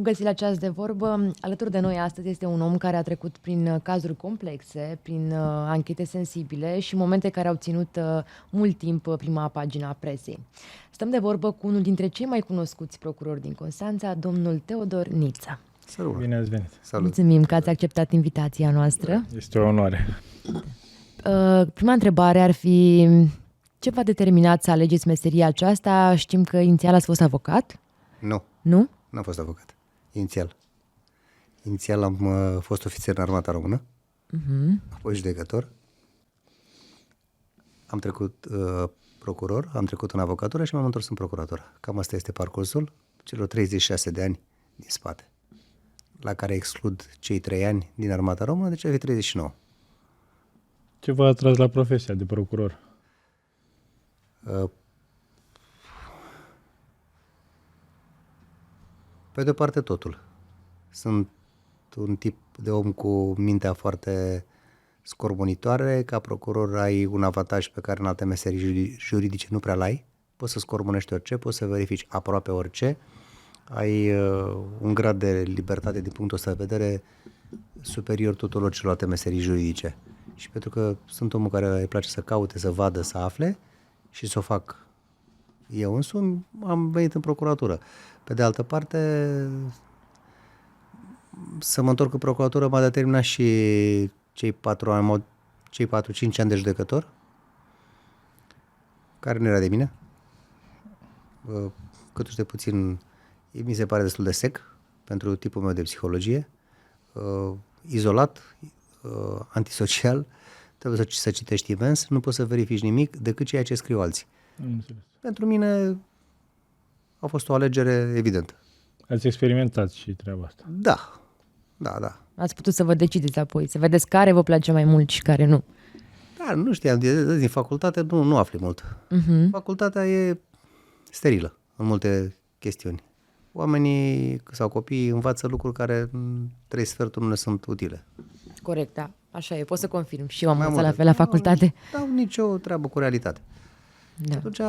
Bun găsit la Ceas de Vorbă. Alături de noi astăzi este un om care a trecut prin cazuri complexe, prin anchete sensibile și momente care au ținut mult timp prima pagina a presei. Stăm de vorbă cu unul dintre cei mai cunoscuți procurori din Constanța, domnul Teodor Niță. Salut! Bine ați venit! Salut! Mulțumim că ați acceptat invitația noastră. Este o onoare. Prima întrebare ar fi: ce v-a determinat să alegeți meseria aceasta? Știm că inițial ați fost avocat. Nu. Nu? N-am fost avocat. Inițial am fost ofițer în Armata Română, apoi judecător. Am trecut procuror, am trecut în avocatură și m-am întors în procuratură. Cam asta este parcursul celor 36 de ani din spate, la care exclud cei 3 ani din Armata Română, deci avea 39. Ce v-a atras la profesia de procuror? Pe de-o parte totul. Sunt un tip de om cu mintea foarte scormonitoare. Ca procuror ai un avantaj pe care în alte meserii juridice nu prea l-ai. Poți să scormonești orice, poți să verifici aproape orice. Ai un grad de libertate din punctul ăsta de vedere superior tuturor celorlalte meserii juridice. Și pentru că sunt omul care îi place să caute, să vadă, să afle și să o fac eu însumi, am venit în procuratură. Pe de altă parte, să mă întorc în procuratură m-a determinat și cei 4-5 ani de judecător, care nu era de mine. Câtuși de puțin, mi se pare destul de sec pentru tipul meu de psihologie, izolat, antisocial, trebuie să citești imens, nu poți să verifici nimic decât ceea ce scriu alții. Pentru mine a fost o alegere evidentă. Ați experimentat și treaba asta. Da. Ați putut să vă decideți apoi, să vedeți care vă place mai mult și care nu. Da, nu știam, din facultate nu afli mult. Facultatea e sterilă în multe chestiuni. Oamenii sau copiii învață lucruri care în 3 sferturi nu le sunt utile. Corect, da. Așa e, pot să confirm. Și eu am învățat la fel la facultate. Nu au nicio treabă cu realitatea. Da. Atunci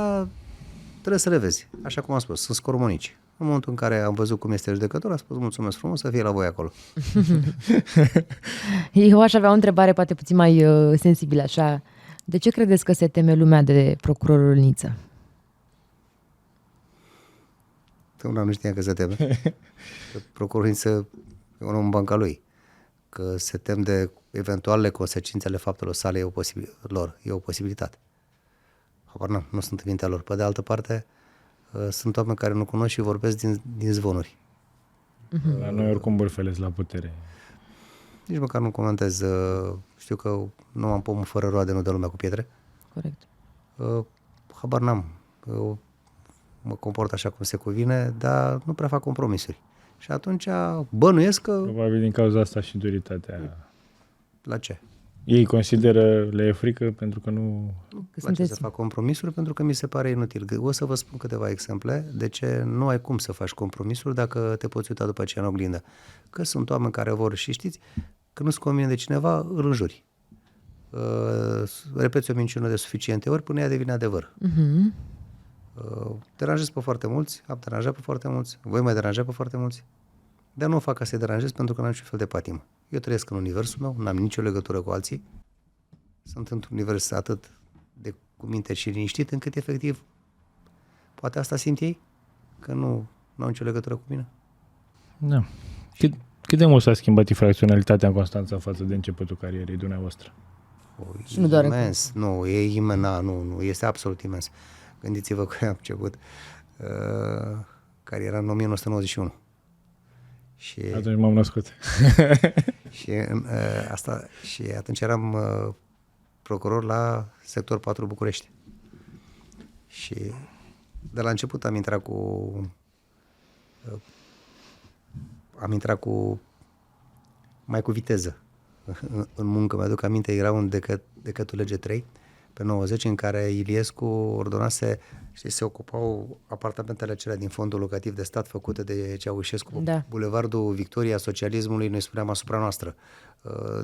trebuie să le vezi. Așa cum am spus, sunt scormonici. În momentul în care am văzut cum este judecător, am spus mulțumesc frumos, să fie la voi acolo. Eu aș avea o întrebare poate puțin mai sensibilă așa. De ce credeți că se teme lumea de procurorul Niță? Una nu știa că se teme. Că procurorul Niță e un om în banca lui. Că se tem de eventuale consecințe ale faptelor sale e o posibilitate. Habar n-am, nu sunt în mintea lor. Pe de altă parte, sunt oameni care nu cunosc și vorbesc din zvonuri. La noi oricum bârfele la putere. Nici măcar nu comentez. Știu că nu am pomul fără roade, nu dă lumea cu pietre. Corect. Habar n-am. Eu mă comport așa cum se cuvine, dar nu prea fac compromisuri. Și atunci bănuiesc că... Probabil din cauza asta și duritatea. La ce? Ei consideră, le e frică pentru că nu... Ce să fac compromisuri pentru că mi se pare inutil. O să vă spun câteva exemple de ce nu ai cum să faci compromisuri dacă te poți uita după aceea în oglindă. Că sunt oameni care vor și știți, că nu-ți convine de cineva, îl înjuri. Repeți o minciună de suficiente ori până ea devine adevăr. Deranjez pe foarte mulți, am deranjat pe foarte mulți, voi mai deranja pe foarte mulți, dar nu o fac ca să-i deranjez pentru că n-am niciun fel de patimă. Eu trăiesc în universul meu, n-am nicio legătură cu alții, sunt într-un univers atât de cu minte și liniștit încât efectiv poate asta simt ei, că nu au nicio legătură cu mine. Da. Cât de mult s-a schimbat infracționalitatea în Constanța față de începutul carierei dumneavoastră? Nu doar imens, nu, e imens, nu, este absolut imens. Gândiți-vă că am început cariera în 1991. Și atunci m-am născut. și atunci eram procuror la sector 4 București. Și de la început am intrat mai cu viteză în muncă. Mi-aduc aminte, era un decretul lege 3 pe 90 în care Iliescu ordonase și se ocupau apartamentele acelea din fondul locativ de stat făcute de Ceaușescu, da. Bulevardul Victoria Socialismului, noi spuneam asupra noastră,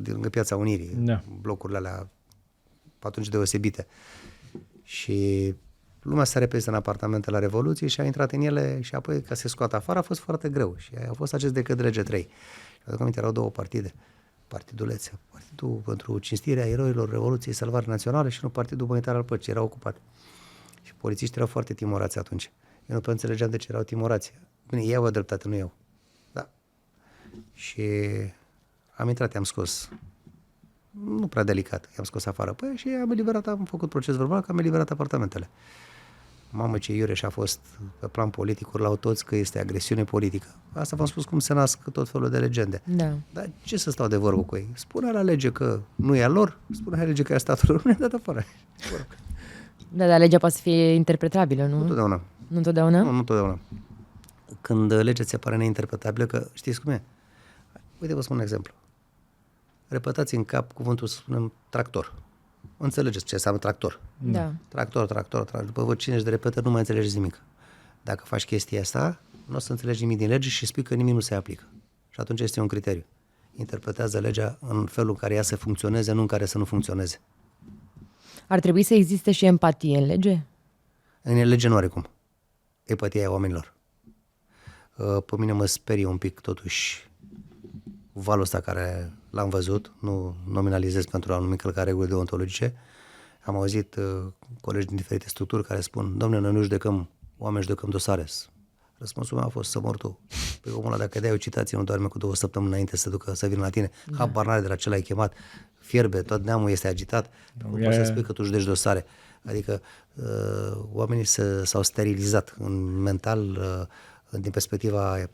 din lângă Piața Unirii, da. Blocurile alea atunci deosebite. Și lumea s-a repezit în apartamente la Revoluție și a intrat în ele și apoi ca să se scoată afară a fost foarte greu. Și a fost acest decret de lege 3. Și aduc aminte, erau două partide. Partidulețe. Partidul pentru cinstirea eroilor Revoluției Salvare Naționale și nu Partidul Umanitar al Păcii. Erau ocupate. Și polițiștii erau foarte timorați atunci. Eu nu prea înțelegeam de ce erau timorați. Bine, ei au dreptate, nu eu. Da. Și am intrat, i-am scos. Nu prea delicat, i-am scos afară. Păi și am eliberat, am făcut proces verbal, că am eliberat apartamentele. Mamă, ce iureș a fost pe plan politic, urlau toți că este agresiune politică. Asta v-am spus cum se nasc tot felul de legende. Da. Dar ce să stau de vorbă cu ei? Spune la lege că nu e a lor, spune la lege că e a statului, nu e dat afară. Da, dar legea poate să fie interpretabilă, nu? Nu totdeauna. Nu întotdeauna? Nu totdeauna. Când legea ți se pare neinterpretabilă, că știți cum e? Uite, vă spun un exemplu. Repetați în cap cuvântul, să spunem, tractor. Înțelegeți ce înseamnă tractor? Da. Tractor. După vă 50 de repetări nu mai înțelegeți nimic. Dacă faci chestia asta, nu o să înțelegi nimic din lege și spui că nimic nu se aplică. Și atunci este un criteriu. Interpretează legea în felul în care ea să funcționeze, nu în care să nu funcționeze. Ar trebui să existe și empatie în lege? În lege nu are cum. Empatia e a oamenilor. Pe mine mă sperie un pic totuși valul ăsta care l-am văzut, nu nominalizez pentru a nu încălca reguli deontologice. Am auzit colegi din diferite structuri care spun, dom'le, noi nu judecăm oameni, judecăm dosare. Răspunsul meu a fost să mor tu. Păi omul ăla, dacă dai o citație, nu doarme cu 2 săptămâni înainte să vină la tine. Da. Habar n-are de la ce l-ai chemat. Fierbe, tot neamul este agitat. Nu poți să spui că tu judești dosare. Adică oamenii s-au sterilizat mental din perspectiva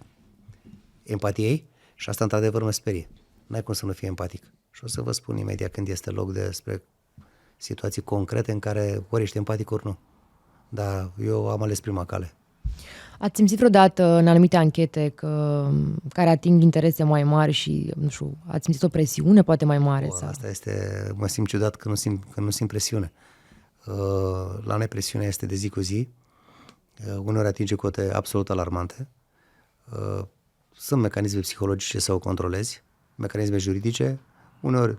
empatiei și asta într-adevăr mă sperie. N-ai cum să nu fie empatic. Și o să vă spun imediat când este loc despre situații concrete în care ori ești empatic, ori nu. Dar eu am ales prima cale. Ați simțit vreodată în anumite anchete care ating interese mai mari și, nu știu, ați simțit o presiune poate mai mare? Sau? Asta este, mă simt ciudat că nu simt presiune. La noi presiunea este de zi cu zi. Uneori atinge cote absolut alarmante. Sunt mecanisme psihologice să o controlezi, mecanisme juridice. Uneori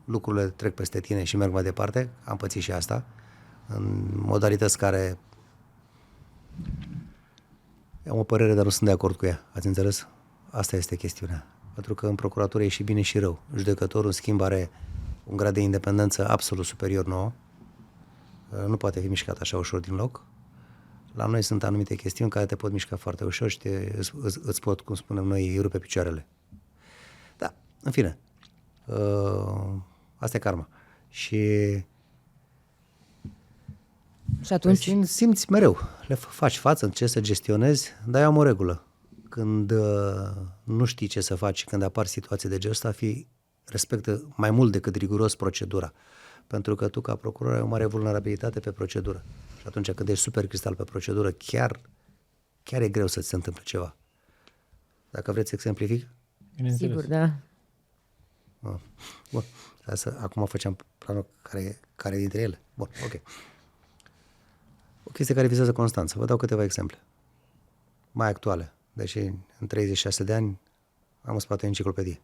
lucrurile trec peste tine și merg mai departe. Am pățit și asta. În modalități care am o părere, dar nu sunt de acord cu ea. Ați înțeles? Asta este chestiunea. Pentru că în procuratură e și bine și rău. Judecătorul, în schimb, are un grad de independență absolut superior nouă. Nu poate fi mișcat așa ușor din loc. La noi sunt anumite chestiuni care te pot mișca foarte ușor și îți pot, cum spunem noi, rupe picioarele. Da, în fine. Asta e karma. Și atunci? Simți mereu. Le faci față, încerci să gestionezi, dar eu am o regulă. Când nu știi ce să faci, când apar situații de genul ăsta, respectă mai mult decât riguros procedura. Pentru că tu, ca procuror, ai o mare vulnerabilitate pe procedură. Și atunci când ești super cristal pe procedură, chiar e greu să-ți se întâmple ceva. Dacă vreți să exemplific? Sigur, da. Bun. Acum facem planul care dintre ele. Bun, ok. O chestie care vizează Constanța. Vă dau câteva exemple. Mai actuale. Deși în 36 de ani am spate o enciclopedie.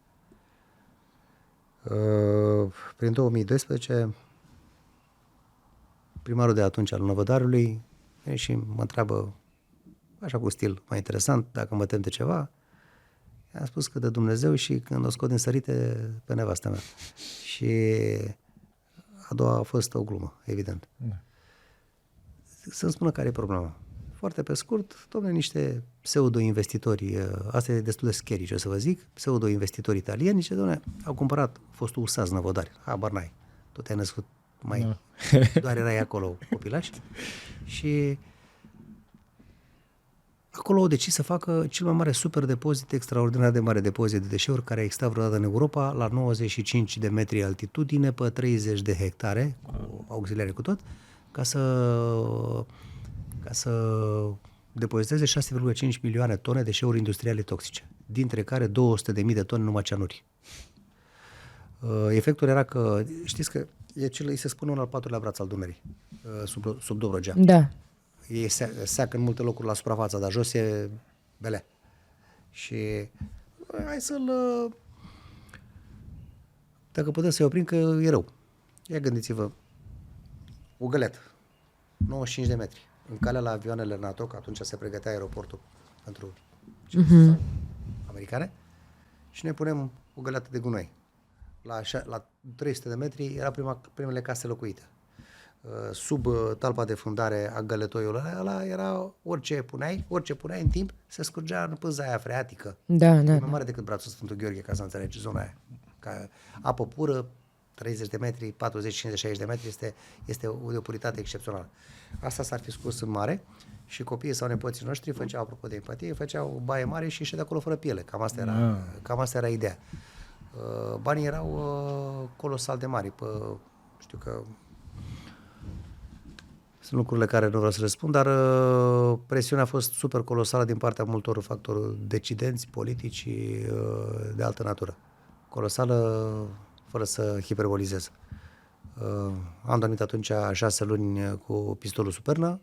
Prin 2012, primarul de atunci al Năvădarului vine și mă întreabă, așa cu stil mai interesant, dacă mă tem de ceva. I-am spus că de Dumnezeu și când o scot din sărite pe nevastă mea. Și a doua a fost o glumă, evident. Da. Să-mi spună care e problema. Foarte pe scurt, dom'le, niște pseudo-investitori, asta e destul de scary ce o să vă zic, pseudo-investitori italieni, zice, dom'le, au cumpărat fostul USAZ Năvodari, habar n-ai, tu te-ai născut mai, doar erai acolo copilaș și acolo au decis să facă cel mai mare super depozit, extraordinar de mare depozit de deșeuri care a existat vreodată în Europa, la 95 de metri altitudine, pe 30 de hectare, cu auxiliare cu tot, ca să depoziteze 6,5 milioane tone deșeuri industriale toxice, dintre care 200.000 de tone numai cianuri. Efectul era că, știți că îi se spune un al patrulea braț al Dunării, sub Dobrogea. Da. E seacă în multe locuri la suprafața, dar jos e belea. Și hai să-l... Dacă putem să-i oprim, că e rău. Ia gândiți-vă, o găleată. 95 de metri. În calea la avioanele NATO, că atunci se pregătea aeroportul pentru americane, și noi punem o găleată de gunoi. La 300 de metri era primele case locuite. Sub talpa de fundare a găletoiului ăla era orice puneai în timp, se scurgea în pânza aia freatică. Da. E mai mare decât brațul Sfântul Gheorghe, ca să înțelegi zona aia. Ca apă pură, 30 de metri, 40, 50, 60 de metri, este de o puritate excepțională. Asta s-ar fi scurs în mare și copiii sau nepoții noștri făceau, apropo de empatie, făceau baie mare și ieșeau de acolo fără piele. Cam asta era ideea. Banii erau colosal de mari. Știu că sunt lucrurile care nu vreau să răspund, dar presiunea a fost super colosală din partea multor factori decidenți, politici, de altă natură. Colosală, fără să hiperbolizez. Am dormit atunci 6 luni cu pistolul sub pernă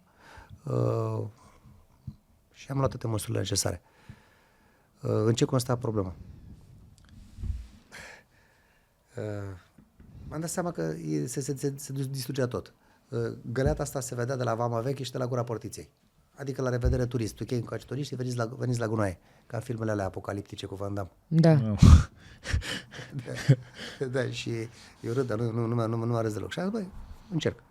și am luat toate măsurile necesare. În ce consta problema? M-am dat seama că se distrugea tot. Găleata asta se vedea de la Vama Veche și de la Gura Portiței. Adică la revedere turist. Tu chei încoace turiști și veniți la gunoaie. Ca în filmele alea apocaliptice cu Van Damme. Da. Da, și eu râd, dar nu mă râd deloc. Și am zis, băi, încerc.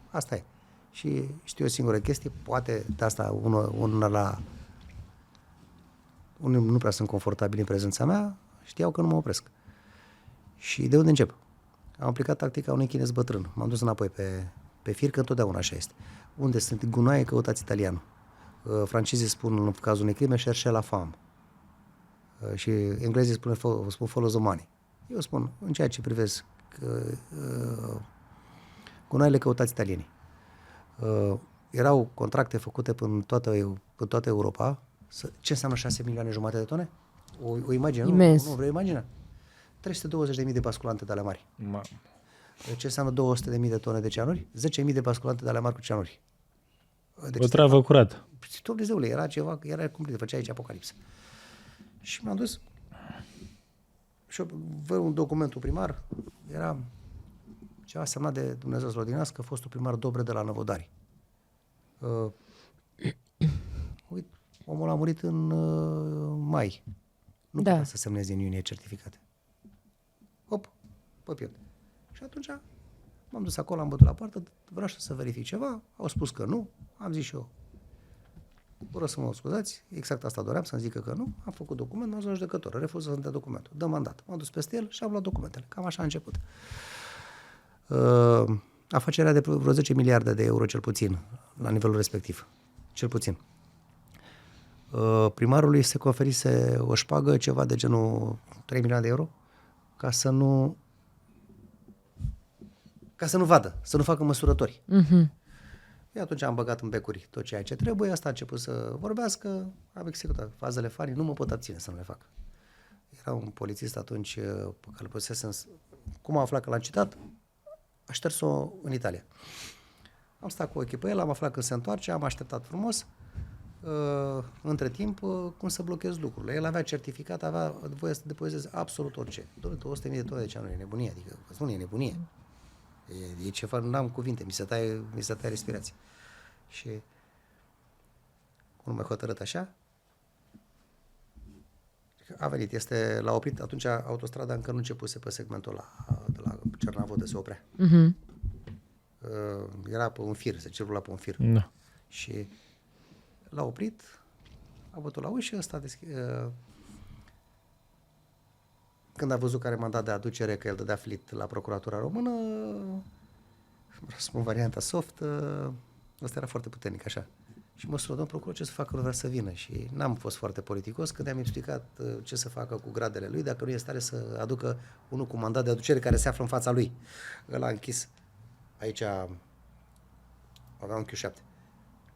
Asta e. Și știu o singură chestie, poate de asta unii nu prea sunt confortabili în prezența mea, știau că nu mă opresc. Și de unde încep? Am aplicat tactica unui chinez bătrân. M-am dus înapoi pe fir, că întotdeauna așa este. Unde sunt gunoaie, căutați italianul. Francezii spun, în cazul unei crime, cherchez la femme. Și englezii spun follow the money. Eu spun, în ceea ce privesc gunoaiele, căutați italienii. Erau contracte făcute în toată Europa. Ce înseamnă 6 milioane jumate de tone? O imagine, imens. Nu vrei imagine? 320.000 de basculante de alea mari. Ce înseamnă 200.000 de tone de cianuri? 10.000 de basculante de alea mari cu cianuri. Deci, o travă curată. Dumnezeule, era ceva, era cumplit, făcea aici apocalipsă. Și m-am dus și văd un documentul primar, era ceva semnat de Dumnezeu să-l odinească, fostul primar Dobre de la Năvodari. Uite, omul a murit în mai. Nu putea să semneze în iunie certificate. Hop, pe piept. Și atunci m-am dus acolo, am bătut la poartă, vreau să verific ceva, au spus că nu, am zis și eu. Vreau să mă scuzați, exact asta doream, să-mi zică că nu, am făcut document, m-am dus la judecător, refuză să-mi dea documentul, dă mandat. M-am dus peste el și am luat documentele, cam așa a început. Afacerea de vreo 10 miliarde de euro cel puțin, la nivelul respectiv, cel puțin. Primarului se conferise o șpagă, ceva de genul 3 milioane de euro, ca să nu vadă, să nu facă măsurători. Eu atunci am băgat în becuri tot ceea ce trebuie, asta a început să vorbească, am executat fazele fanii, nu mă pot abține să nu le fac. Era un polițist atunci pe care îl pusesem, cum am aflat că l-am citat, a șters-o în Italia. Am stat cu ochii pe el, am aflat că se întoarce, am așteptat frumos, între timp, cum să blochez lucrurile. El avea certificat, avea voie să depoziteze absolut orice. 200.000 de tone de cianuri, e nebunie, adică, nu e nebunie. E ceva, n-am cuvinte, mi se taie respirația. Și cum mai hotărât așa, a venit, l-a oprit, atunci autostrada încă nu începuse pe segmentul ăla, de la Cernavodă se oprea. Era pe un fir, se circula pe un fir. Da. Și l-a oprit, a bătut la ușă, ăsta când a văzut că are mandat de aducere, că el dădea flit la Procuratura Română, vreau să spun varianta soft, ăsta era foarte puternic, așa. Și mă sună, domn procuror, ce să facă, nu vrea să vină. Și n-am fost foarte politicos când i-am explicat ce să facă cu gradele lui, dacă nu e stare să aducă unul cu mandat de aducere care se află în fața lui. Ăla a închis, aici avea un Q7.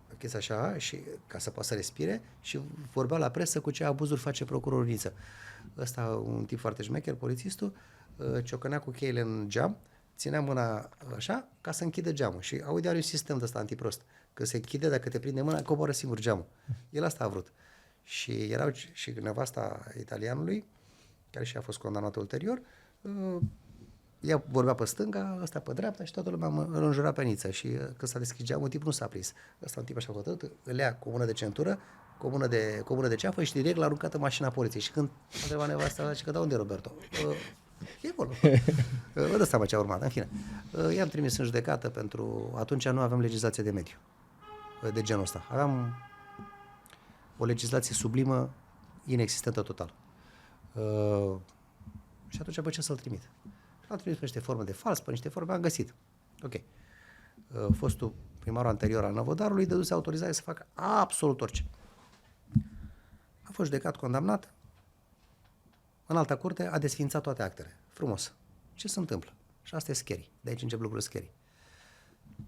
A închis așa, și ca să poată să respire, și vorbea la presă cu ce abuzuri face procurorul Niță. Ăsta, un tip foarte șmecher, polițistul, ciocănea cu cheile în geam, ținea mâna așa ca să închide geamul. Și aude, are un sistem de ăsta antiprost. Că se închide, dacă te prinde mâna, coboară singur geamul. El asta a vrut. Și erau și nevasta italianului, care și a fost condamnată ulterior, ea vorbea pe stânga, ăsta pe dreapta și toată lumea îl înjura pe Niță. Și când s-a deschis geamul, tipul nu s-a prins. Ăsta un tip așa hotărât, îl ia cu o mână de centură, cu o mână de ceafă și direct l-a aruncat în mașina poliției. Și când a întrebat nevasta, zice că da, unde e Roberto? E acolo. Vă dați seama ce a urmat, în fine. I-am trimis în judecată pentru... Atunci nu aveam legislație de mediu de genul ăsta. Aveam o legislație sublimă, inexistentă total. Și atunci, bă, ce să-l trimit? L-am trimis pe niște forme de fals, pe niște forme, am găsit. Ok. Fostul primarul anterior al Năvodarului dăduse autorizare să facă absolut orice. A fost judecat, condamnat. În alta curte a desființat toate actele. Frumos. Ce se întâmplă? Și asta e scary. De aici încep lucrurile scary.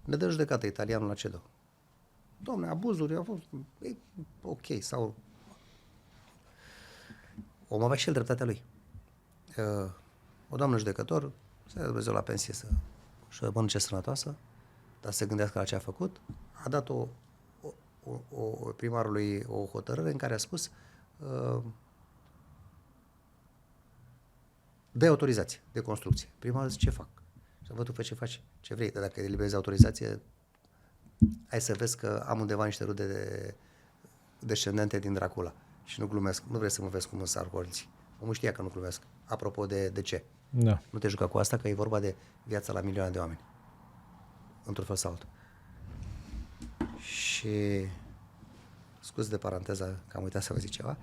Ne dă judecată italianul la CEDO. Dom'le, abuzuri au fost... E, ok, sau... Omul avea și el dreptatea lui. O doamnă judecător se Dumnezeu la pensie să mănânce sănătoasă, dar să se gândească la ce a făcut. A dat primarului o hotărâre în care a spus dă autorizație de construcție. Primarul zice, ce fac? Și vă tu fă ce faci, ce vrei, dar dacă eliberezi autorizație, hai să vezi că am undeva niște rude descendente din Dracula. Și nu glumesc, nu vrei să mă vezi cum însă alcoolici. Omul știa că nu glumesc. Apropo de ce. Da. Nu te juca cu asta, că e vorba de viața la milioane de oameni. Într-un fel sau altul. Și scuz de paranteză, că am uitat să vă zic ceva,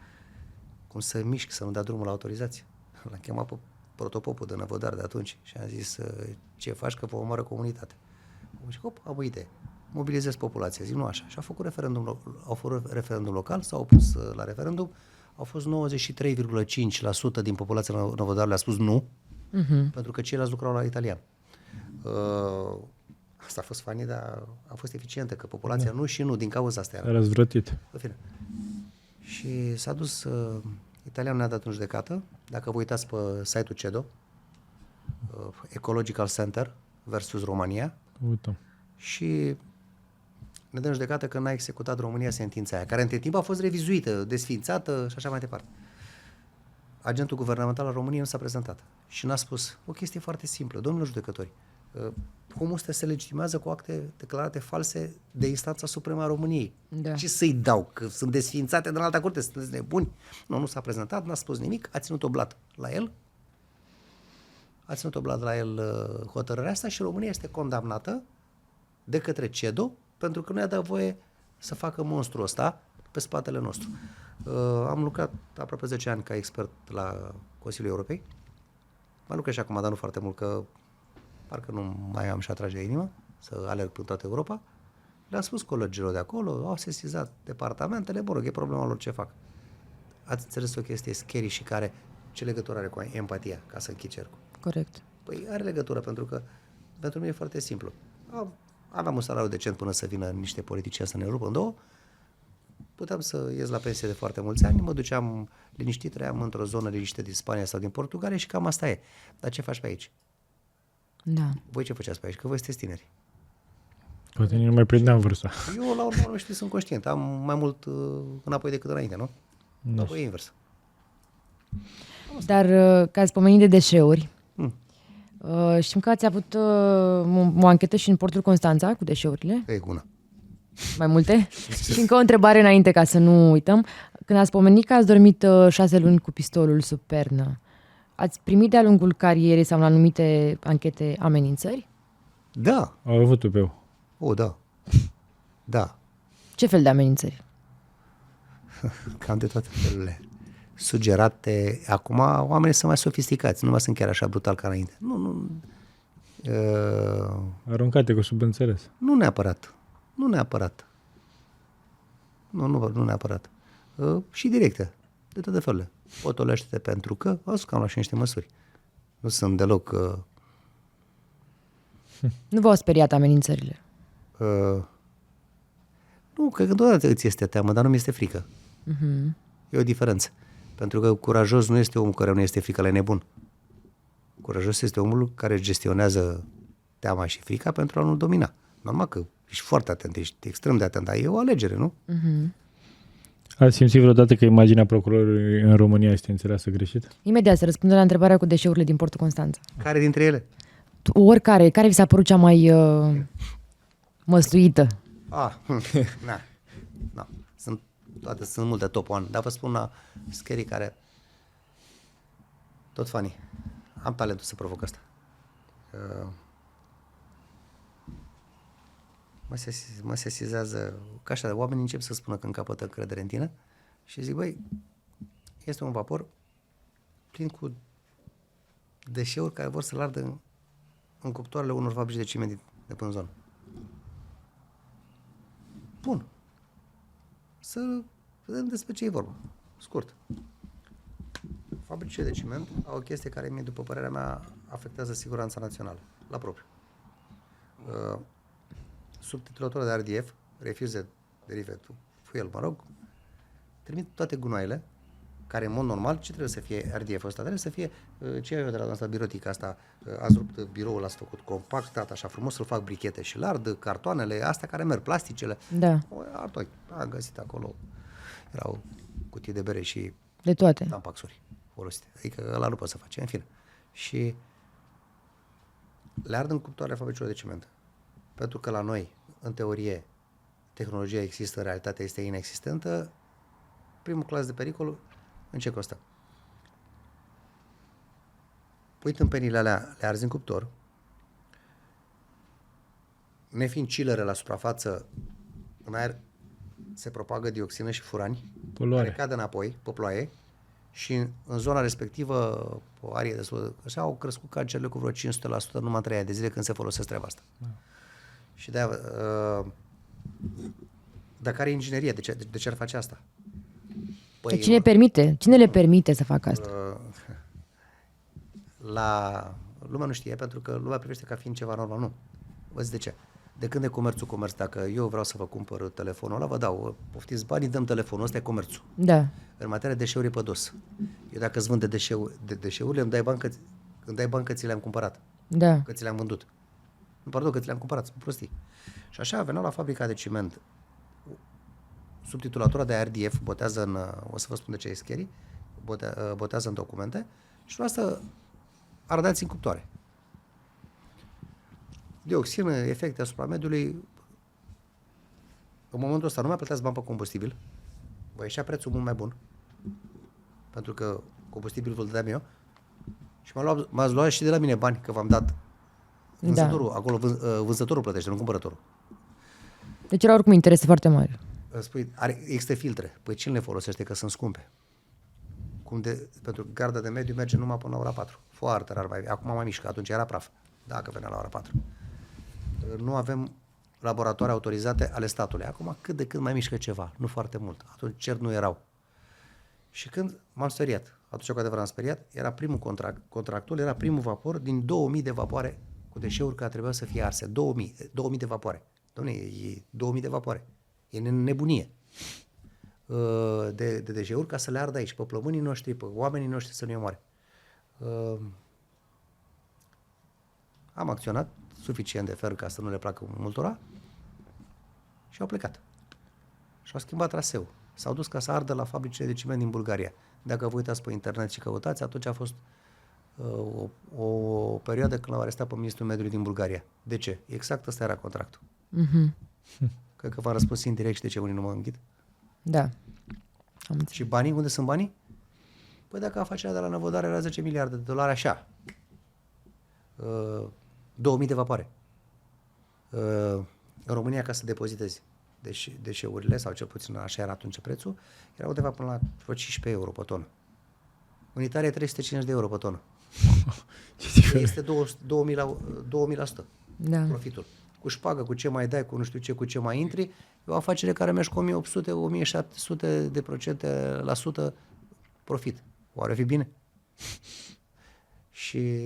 cum să mișc, să nu dea drumul la autorizație. L-am chemat pe protopopul de Năvodar de atunci și am zis, ce faci că vă omoară comunitatea? Și hop, am o idee. Mobilizez populația, zic, nu așa. Și au făcut referendum local, s-au opus la referendum, au fost 93,5% din populația Năvodarului a spus nu, pentru că ceilalți lucrau la italian. Asta a fost funny, dar a fost eficientă, că populația nu și nu, din cauza asta era. Răzvrătit. Și s-a dus, italianul ne-a dat în judecată, dacă vă uitați pe site-ul CEDO, Ecological Center versus România, Uităm. și ne dă în judecată că n-a executat România sentința aia, care între timp a fost revizuită, desființată și așa mai departe. Agentul guvernamental al României nu s-a prezentat și n-a spus o chestie foarte simplă, domnilor judecători, omul ăsta se legitimează cu acte declarate false de instanța supremă a României. Da. Ce să-i dau? Că sunt desființate din alta curte, sunteți nebuni? Nu s-a prezentat, n-a spus nimic, a ținut o blat la el, hotărârea asta și România este condamnată de către CEDO pentru că nu i-a dat voie să facă monstrul ăsta pe spatele nostru. Am lucrat aproape 10 ani ca expert la Consiliul Europei. Mai lucrez și acum, dar nu foarte mult, că parcă nu mai am și atrage inima să alerg prin toată Europa. Le-am spus colegilor de acolo, au sesizat departamentele, mă rog, e problema lor ce fac. Ați înțeles o chestie scary și care ce legătură are cu empatia, ca să închid cercul? Corect. Păi are legătură, pentru că pentru mine e foarte simplu. Aveam un salariu decent până să vină niște politicieni să ne rupă în două, puteam să ies la pensie de foarte mulți ani, mă duceam liniștit, trăiam într-o zonă liniștită din Spania sau din Portugalia și cam asta e. Dar ce faci pe aici? Da. Voi ce făceați pe aici? Că voi sunteți tineri. Poate nu mai prindeam vârsta. Eu, la urmă, sunt conștient. Am mai mult înapoi decât înainte, nu? Apoi e invers. Dar că ați pomenit de deșeuri, știm că ați avut o anchetă și în portul Constanța cu deșeurile. E una. Mai multe? Și încă o întrebare înainte, ca să nu uităm. Când ați pomenit că ați dormit 6 luni cu pistolul sub pernă, ați primit de-a lungul carierei sau la anumite anchete amenințări? Da. Au avut tupeu. Da. Da. Ce fel de amenințări? Cam de toate felurile. Sugerate. Acum oamenii sunt mai sofisticați, nu mai sunt chiar așa brutal ca înainte. Nu. Aruncate cu subînțeles. Nu neapărat. Nu neapărat. Și directe. De toate felurile. Potolește-te pentru că au spus că am luat și niște măsuri. Nu sunt deloc... Nu v-au speriat amenințările? Nu, că întotdeauna îți este teamă, dar nu mi este frică. E o diferență. Pentru că curajos nu este omul care nu este frică, la nebun. Curajos este omul care gestionează teama și frica pentru a nu domina. Normal că ești foarte atent, ești extrem de atent, dar e o alegere, nu? Ați simțit vreodată că imaginea procurorului în România este înțeleasă greșit? Imediat să răspundă la întrebarea cu deșeurile din portul Constanța. Care dintre ele? oricare, care vi s-a părut cea mai măsluită? Na. Sunt multe top one, dar vă spun una scary care tot funny. Am talentul să provoc asta. Mă sesizează că așa, oamenii încep să spună când capătă încredere în tine și zic, băi, este un vapor plin cu deșeuri care vor să-l ardă în cuptoarele unor fabrici de ciment de până în zonă. Bun. Să vedem despre ce e vorba. Scurt. Fabricile de ciment au o chestie care mie, după părerea mea, afectează siguranța națională, la propriu. Subtitulatorul de RDF, Refuse Derivative Fuel, trimit toate gunoaiele, care în mod normal, ce trebuie să fie RDF-ul ăsta? Trebuie să fie ce eu de la asta birotica asta, ați rupt biroul, l-ați făcut compact, dat așa frumos, să-l fac brichete și lard, cartoanele, astea care merg, plasticele. Da. Am găsit acolo, erau cutii de bere și De toate. tampaxuri folosite. Adică ăla nu poți să faci, în fine. Și le ard în cuptoarele fabricilor de ciment. Pentru că la noi, în teorie, tehnologia există, realitatea este inexistentă, primul clas de pericol, în ce costă? Pui tâmpenile alea, le arzi în cuptor, nefiind chillere la suprafață, în aer se propagă dioxină și furani, Poluare. care cad înapoi pe ploaie și în zona respectivă, o arie destul, așa, au crescut cancerele cu vreo 500% numai în 3 ani de zile când se folosesc treaba asta. Și de-aia, dar care e ingineria? De ce ar face asta? Păi, Cine le permite să facă asta? Lumea nu știe, pentru că lumea privește ca fiind ceva normal. Nu. Vă zic de ce. De când e comerțul comerț? Dacă eu vreau să vă cumpăr telefonul ăla, vă dau, poftiți banii, dăm telefonul, ăsta e comerțul. Da. În materie de deșeuri e pe dos. Eu dacă îți vând deșeurile, îmi dai bani că ți le-am cumpărat. Da. Că ți le-am vândut. Nu, pardon, că ți le-am cumpărat, sunt prostii. Și așa veneau la fabrica de ciment. Subtitulatura de RDF botează o să vă spun de ce e scary, botează în documente și la asta ardați în cuptoare. Dioxină, efecte asupra mediului. În momentul ăsta nu mai plăteați bani pe combustibil, vă ieșea prețul mult mai bun, pentru că combustibilul vă-l dădeam eu și m-ați luat și de la mine bani, că v-am dat vânzătorul, acolo vânzătorul plătește, nu cumpărătorul. Deci era oricum interese foarte mari. Spui, există filtre. Păi cine le folosește? Că sunt scumpe. Pentru că garda de mediu merge numai până la ora 4. Foarte rar. Acum mai mișcă. Atunci era praf. Dacă venea la ora 4. Nu avem laboratoare autorizate ale statului. Acum cât de cât mai mișcă ceva. Nu foarte mult. Atunci cer nu erau. Și când m-am speriat, atunci cu adevărat am speriat, era primul contractul era primul vapor din 2000 de vapoare cu deșeuri care trebuiau să fie arse. 2000 de vapoare. Doamne, e 2000 de vapoare. E nebunie de deșeuri ca să le ardă aici, pe plămânii noștri, pe oamenii noștri să nu-i omoare. Am acționat suficient de fer ca să nu le placă multora și au plecat. Și au schimbat traseu. S-au dus ca să ardă la fabricile de ciment din Bulgaria. Dacă vă uitați pe internet și căutați, atunci a fost o perioadă când l-au arestat pe ministrul mediului din Bulgaria. De ce? Exact ăsta era contractul. Cred că v-am răspuns indirect și de ce unii nu mă înghit. Da. Și banii? Unde sunt banii? Păi dacă afacerea de la Năvodare era 10 miliarde de dolari așa, 2000 de vapoare. În România, ca să depozitezi deșeurile, sau cel puțin așa era atunci prețul, era undeva până la vreo 15 euro pe tonă. În Italia 350 de euro pe tonă. Este 2000%. Da. Profitul. Cu șpagă, cu ce mai dai, cu nu știu ce, cu ce mai intri, e o afacere care merge cu 1800-1700% profit. Oare fi bine? Și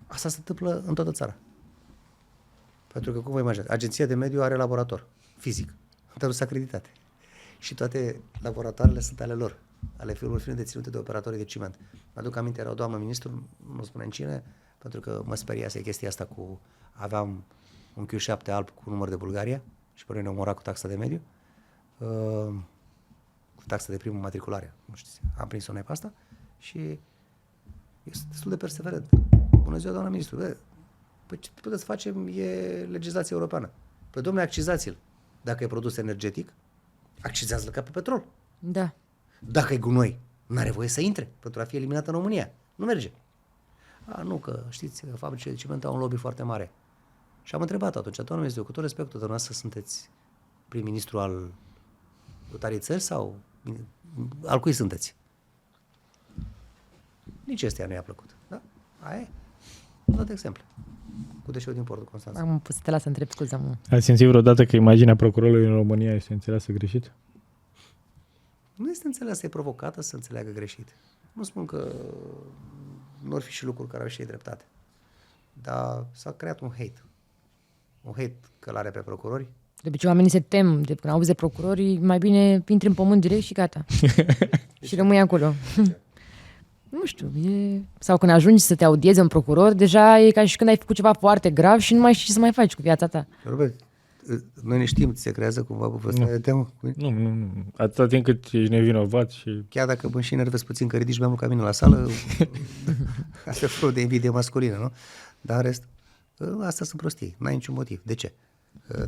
asta se întâmplă în toată țara. Pentru că, cum vă imaginați, Agenția de Mediu are laborator fizic, tradus acreditate. Și toate laboratoarele sunt ale lor, ale firmelor deținute de operatorii de ciment. Mă aduc aminte, era o doamnă ministru, nu spune în cine, pentru că mă speriase chestia asta cu... Aveam un Q7 alb cu număr de Bulgaria și pe noi ne omora cu taxa de mediu, cu taxa de primă matriculare. Nu știu, am prins-o noi pe asta și Este destul de perseverent. Bună ziua, doamna ministru. Păi ce puteți să facem e legislația europeană. Păi, domnule, accizați-l. Dacă e produs energetic, accizați-l ca pe petrol. Da. Dacă e gunoi, n-are voie să intre pentru a fi eliminat în România. Nu merge. Nu, că știți, fabricile de ciment au un lobby foarte mare. Și am întrebat atunci, doamna ministru, cu tot respectul, dumneavoastră sunteți prim-ministru al tarii țări sau al cui sunteți? Nici ăstea nu i-a plăcut. Da? Aia e. Am dat exemple. Cu deșeul din portul Constanța. Am pus te las să întreb, scuză-mă. Ați simțit vreodată că imaginea procurorului în România este înțeleasă greșit? Nu este înțeleasă, e provocată să înțeleagă greșit. Nu spun că nu ar fi și lucruri care au și ei dreptate. Dar s-a creat un hate. Un hate că l-are pe procurori. De obicei oamenii se tem, de când auzi de procurori, mai bine intri în pământ direct și gata. Și rămâi acolo. Nu știu, sau când ajungi să te audiezi un procuror, deja e ca și când ai făcut ceva foarte grav și nu mai știi ce să mai faci cu viața ta. Robert, noi ne știm, ți se creează cumva pe ăsta de teamă? Nu. Atâta timp cât ești nevinovat și... Chiar dacă mă și enervezi puțin că ridici mai mult ca mine la sală, asta e felul de invidie masculină, nu? Dar în rest, asta sunt prostii, n-ai niciun motiv. De ce?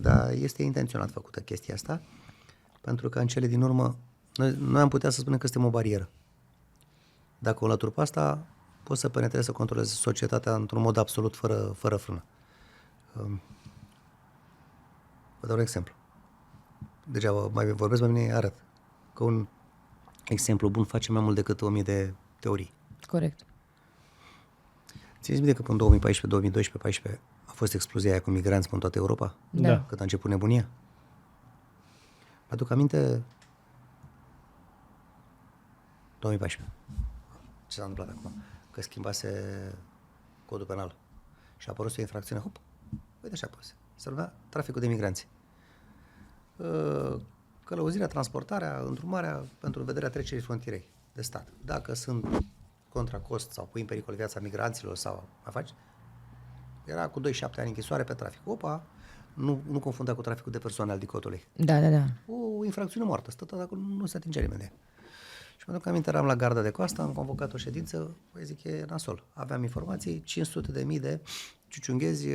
Dar este intenționat făcută chestia asta, pentru că în cele din urmă, noi am putea să spunem că suntem o barieră. Dacă o înlături pe asta, poți să penetrezi, să controlezi societatea într-un mod absolut fără frână. Vă dau un exemplu. Degeaba mai vorbesc, mai bine arăt. Că un exemplu bun face mai mult decât 1000 de teorii. Corect. Țineți minte că până în 2014, 2012, 2014 a fost explozia aia cu migranți în toată Europa? Da. Când a început nebunia? Mă aduc aminte 2014. Ce s-a întâmplat acum? Că schimbase codul penal și a apărut o infracțiune. Hop, uite așa pus. Se numea traficul de migranți. Călăuzirea, transportarea, îndrumarea pentru vederea trecerii frontierei de stat. Dacă sunt contra cost sau pui în pericol viața migranților sau mai faci, era cu 2-7 ani închisoare pe trafic. Opa, nu confunda cu traficul de persoane al dicotului. Da. O infracțiune moartă, stă tot acolo, nu se atinge nimeni de ea. Și pentru că aminte, eram la garda de coastă, am convocat o ședință, păi zic, e nasol. Aveam informații, 500.000 de ciuciunghezi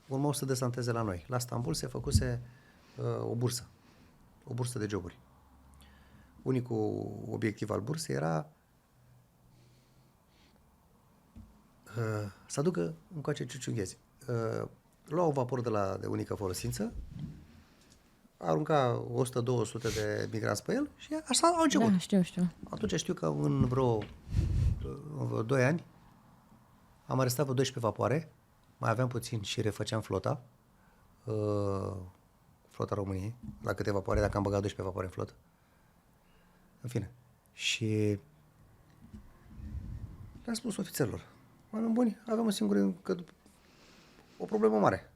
urmau să desanteze la noi. La Stambul se făcuse o bursă de joburi. Unicul obiectiv al bursei era să aducă încoace ciuciunghezi. Luau vapor de unică folosință, arunca 100-200 de migranți pe el și așa au început. Da, știu. Atunci știu că în vreo 2 ani am arestat vreo 12 vapoare, mai aveam puțin și refăceam flota României, la câte vapoare, dacă am băgat 12 vapoare în flotă. În fine. Și le-am spus ofițerilor, oameni buni, avem o problemă mare.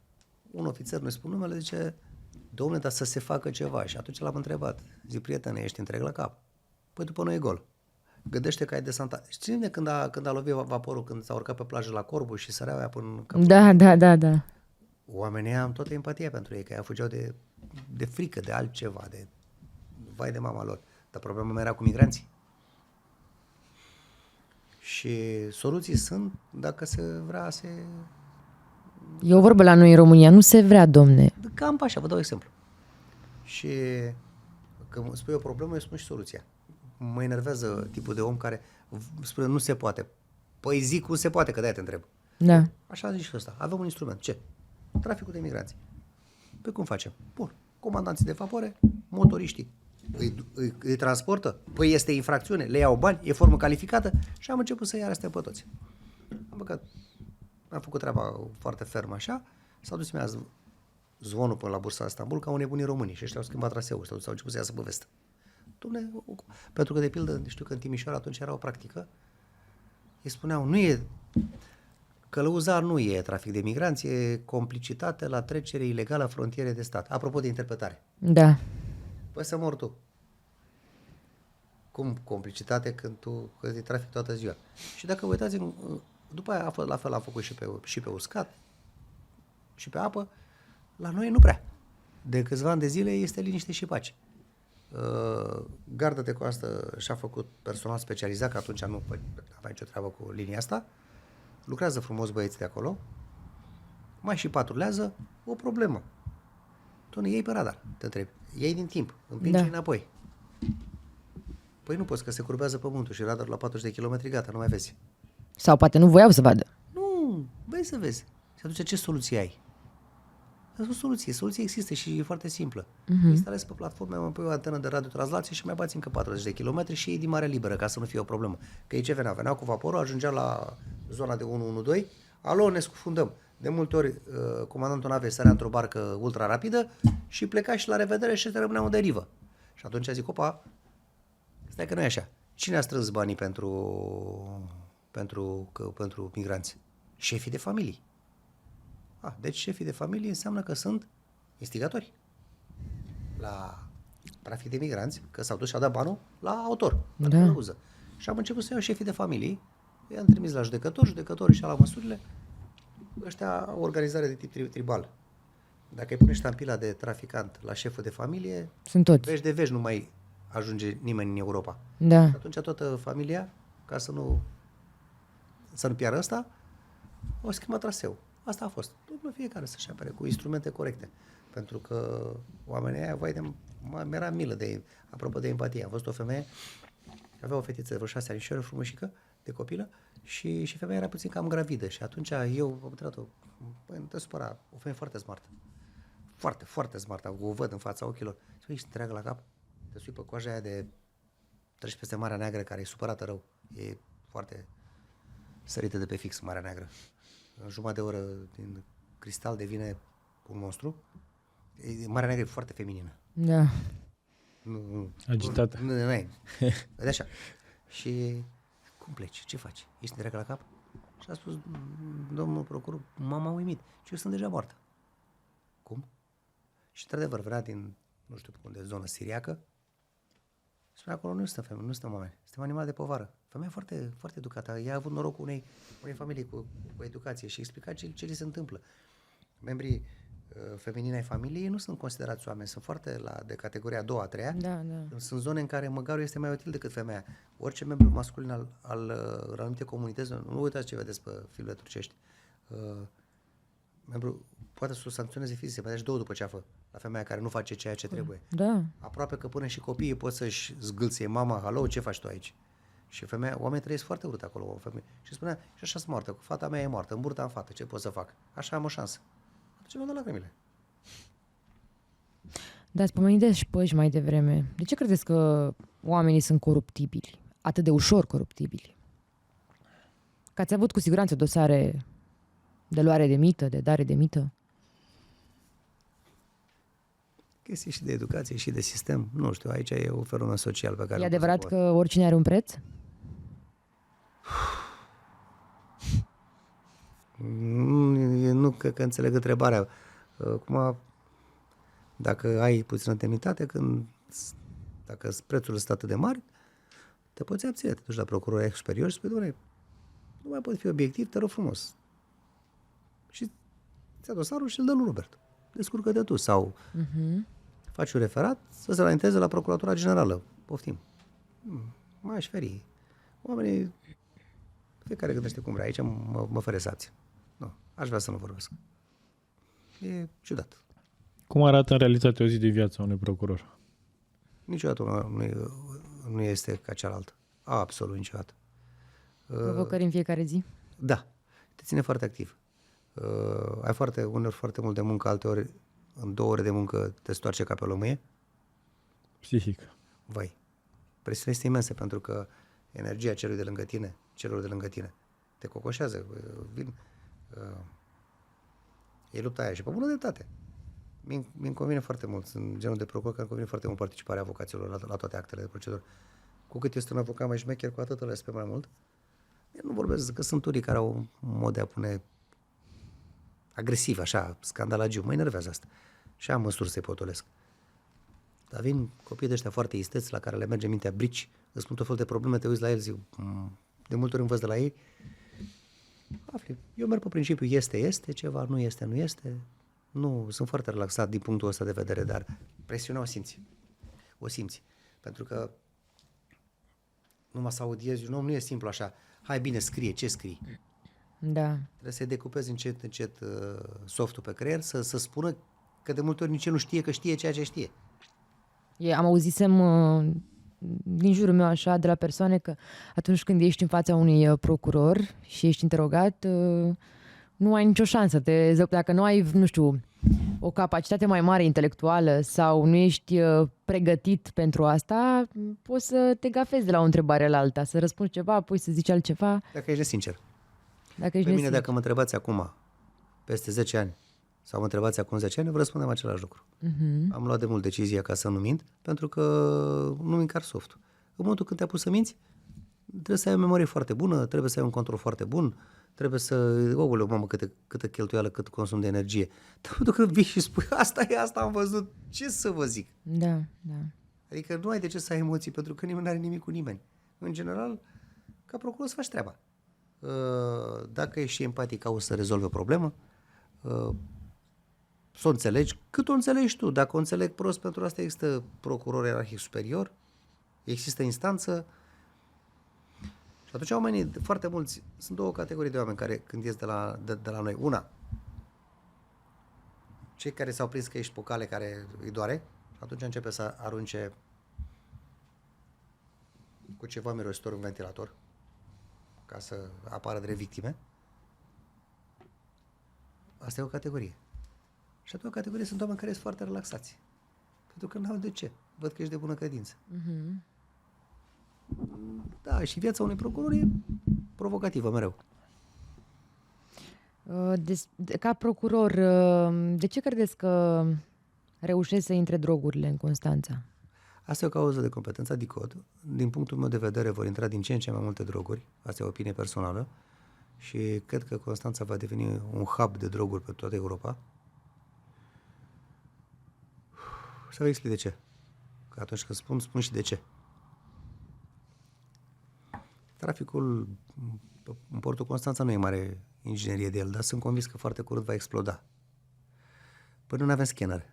Un ofițer, nu-i spun numele, zice, dom'le, dar să se facă ceva. Și atunci l-am întrebat, zic, prietene, ești întreg la cap? Păi după noi e gol. Gândește că ai desantat. Știi când a lovit vaporul, când s-a urcat pe plajă la Corbu și săreau aia până capul? Da. Oamenii am toată empatia pentru ei, că ei fugeau de frică, de altceva, de vai de mama lor. Dar problema mea era cu migranții. Și soluții sunt, dacă se vrea, E o vorbă la noi în România, nu se vrea, domne. cam pe așa, vă dau exemplu. Și când spui o problemă, eu spun și soluția. Mă enervează tipul de om care spune nu se poate. Păi zic cum se poate, că de-aia te întreb. Da. Așa zici și ăsta. Avem un instrument. Ce? Traficul de migranți. Păi cum facem? Bun. Comandanții de vapoare, motoriștii. Îi transportă? Păi este infracțiune, le iau bani, e formă calificată și am început să-i arestea pe toți. Am făcut treaba foarte fermă așa, s-a dus mea zvonul până la bursa Stambul ca un nebunii românii și ăștia au schimbat traseul, s-au început să iasă pe vestă. Pentru că, de pildă, știu că în Timișoara atunci era o practică, îi spuneau, călăuzar nu e trafic de migranți, e complicitate la trecere ilegală a frontierei de stat. Apropo de interpretare. Da. Păi să mor tu. Cum complicitate când e trafic toată ziua? Și dacă vă uitați, după aia la fel am făcut și pe uscat și pe apă, la noi nu prea. De câțiva ani de zile este liniște și pace. Garda de coastă și-a făcut personal specializat, că atunci nu avea nicio treabă cu linia asta. Lucrează frumos băieții de acolo. Mai și patrulează, o problemă. Tu ne iei pe radar, te întrebi. Iei din timp, împingi înapoi. Păi nu poți, că se curbează pământul și radarul la 40 de kilometri, gata, nu mai vezi. Sau poate nu voiau să vadă. Nu, vezi să vezi. Și atunci ce soluție ai? O soluție. Soluția există și e foarte simplă. Instalezi pe platformă, mai pui o antenă de radiotranslație și mai bați încă 40 de kilometri și iei din mare liberă, ca să nu fie o problemă. Că ei ce veneau? Veneau cu vaporul, ajungeau la zona de 112, alo, ne scufundăm. De multe ori, comandantul navei sărea într-o barcă ultra rapidă și pleca și la revedere și te rămâneau în derivă. Și atunci zic, opa, stai că nu e așa. Cine a strâns banii pentru migranți? Șefii de familii. Deci șefii de familie înseamnă că sunt instigatori la trafic de migranți, că s-au dus și au dat banul la autor, la călăuză. Și am început să iau șefii de familii, i-am trimis la judecătorii și-au luat măsurile. Ăștia au organizare de tip tribal. Dacă îi pune ștampila de traficant la șeful de familie, sunt toți. Vești de vești nu mai ajunge nimeni în Europa. Da. Atunci toată familia, ca să nu piară ăsta, au schimbat traseu. Asta a fost. Domnul fiecare să-și apere cu instrumente corecte. Pentru că oamenii aia, mi-era milă de ei. Apropo de empatie, am văzut o femeie, avea o fetiță de vreo 6 ani și o frumușică de copilă și femeia era puțin cam gravidă. Și atunci eu am întrebat-o, nu te supăra, o femeie foarte smart. Foarte, foarte smart, o văd în fața ochilor. Și ești întreagă la cap, te sui pe coaja aia de treci peste Marea Neagră, care e supărată rău. E foarte sărită de pe fix Marea Neagră. În jumătate de oră din cristal devine un monstru. Marea Neagră e foarte feminină. Da. Agitată. Nu. Vede așa. Și cum pleci? Ce faci? Ești întreagă la cap? Și a spus domnul procuror, m-a uimit. Și eu sunt deja moartă. Cum? Și într-adevăr venea din, nu știu unde, zonă siriacă. Spune acolo, nu suntem femei, nu suntem oameni. Suntem animale de povară. Femeia foarte, foarte educată. Ea a avut norocul unei familii cu educație și explica ce li se întâmplă. Membrii feminini ai familiei nu sunt considerați oameni, sunt foarte de categoria a doua, a treia. Da. Sunt zone în care măgarul este mai util decât femeia. Orice membru masculin al anumite comunități, nu uitați ce vedeți pe filmele turcești, membru poate să o sancționeze fizic, să 2 după ceafă la femeia care nu face ceea ce trebuie. Da. Aproape că până și copiii pot să-și zgâlție mama, halo, ce faci tu aici? Și oamenii trăiesc foarte urât acolo, o femeie. Și spunea, și așa sunt moartă, fata mea e moartă, în burta am fată, ce pot să fac? Așa am o șansă. Atunci mi-au dat lacrimile. Da, ați pomenit de șpăși mai devreme. De ce credeți că oamenii sunt coruptibili? Atât de ușor coruptibili? Că ați avut cu siguranță dosare de luare de mită, de dare de mită? Chestii și de educație și de sistem. Nu știu, aici e un fenomen social pe care... E adevărat că oricine are un preț? Nu că înțeleg întrebarea. Acum, dacă ai puțină demnitate, dacă prețul este atât de mare, te poți abține. Te duci la procurorul superior și spui, doamne, nu mai pot fi obiectiv, te rog frumos. Și ți-a dosarul și îl dă lui Robert. Descurcă-te tu. Sau faci un referat să se înainteze la Procuratura Generală. Poftim. Mai aș feri. Oamenii, fiecare gândește cum vrea. Aici mă fere să abțin. Nu, aș vrea să nu vorbesc. E ciudat. Cum arată în realitate o zi de viață a unui procuror? Niciodată nu este ca cealaltă. Absolut niciodată. Provocări în fiecare zi? Da. Te ține foarte activ. Ai uneori foarte mult de muncă, alteori în 2 ore de muncă te stoarce ca pe o lămâie. Psihic. Vai. Presiunea este imensă pentru că energia celor de lângă tine, te cocoșează. E lupta aia și pe bună dreptate. Mi-mi convine foarte mult. Sunt genul de procuror care îmi convine foarte mult participarea avocaților la toate actele de procedură. Cu cât este un avocat mai șmecher, cu atât îl respect mai mult. Eu nu vorbesc că sunt unii care au un mod de a pune agresiv, așa, scandalagiu. Mă enervează asta. Și am măsuri să-i potolesc. Dar vin copiii de ăștia foarte isteți, la care le merge mintea brici, îți spun tot fel de probleme, te uiți la el, zic, de multe ori învăț de la ei. Afli, eu merg pe principiu, este ceva, nu este. Nu, sunt foarte relaxat din punctul ăsta de vedere, dar presiunea o simți. o simți. Pentru că numai să audiezi un om nu e simplu așa. Hai bine, scrie, ce scrii? Da. Trebuie să-i decupezi încet softul pe creier, să spună că de multe ori nici el nu știe că știe ceea ce știe. Am auzisem din jurul meu așa de la persoane că atunci când ești în fața unui procuror și ești interogat, nu ai nicio șansă. Dacă nu ai, nu știu, o capacitate mai mare intelectuală sau nu ești pregătit pentru asta, poți să te gafezi de la o întrebare la alta, să răspunzi ceva, apoi să zici altceva. Dacă ești nesincer. Dacă ești Pe mine, nesincer. dacă mă întrebați acum, peste 10 ani, sau mă întrebați acum 10 ani, vă răspundem același lucru. Am luat de mult decizia ca să nu mint, pentru că nu încar softul. În momentul când te-ai pus să minți, trebuie să ai o memorie foarte bună, trebuie să ai un control foarte bun, trebuie să... Ouleu, mamă, câtă cheltuială, cât consum de energie. Dar în momentul când vii și spui, asta e, asta am văzut, ce să vă zic? Da. Adică nu ai de ce să ai emoții, pentru că nimeni nu are nimic cu nimeni. În general, ca procuror să faci treaba. Dacă ești și empatic, auzi să rezolvi o problemă, să o înțelegi cât o înțelegi tu. Dacă o înțeleg prost, pentru asta există procuror ierarhic superior, există instanță. Și atunci oamenii, foarte mulți, sunt două categorii de oameni care când ies de la noi. Una, cei care s-au prins că ești pe o cale care îi doare, și atunci începe să arunce cu ceva mirositor în ventilator ca să apară drept victime. Asta e o categorie. Și a doua categorie sunt oameni care sunt foarte relaxați. Pentru că n-au de ce. Văd că ești de bună credință. Da, și viața unui procuror e provocativă mereu. Ca procuror, de ce credeți că reușesc să intre drogurile în Constanța? Asta e o cauză de competență, DICOT. Din punctul meu de vedere vor intra din ce în ce mai multe droguri. Asta e o opinie personală. Și cred că Constanța va deveni un hub de droguri pe toată Europa. Să vă explic de ce. Că atunci când spun și de ce. Traficul în portul Constanța nu e mare inginerie de el, dar sunt convins că foarte curând va exploda. Până nu avem scanere.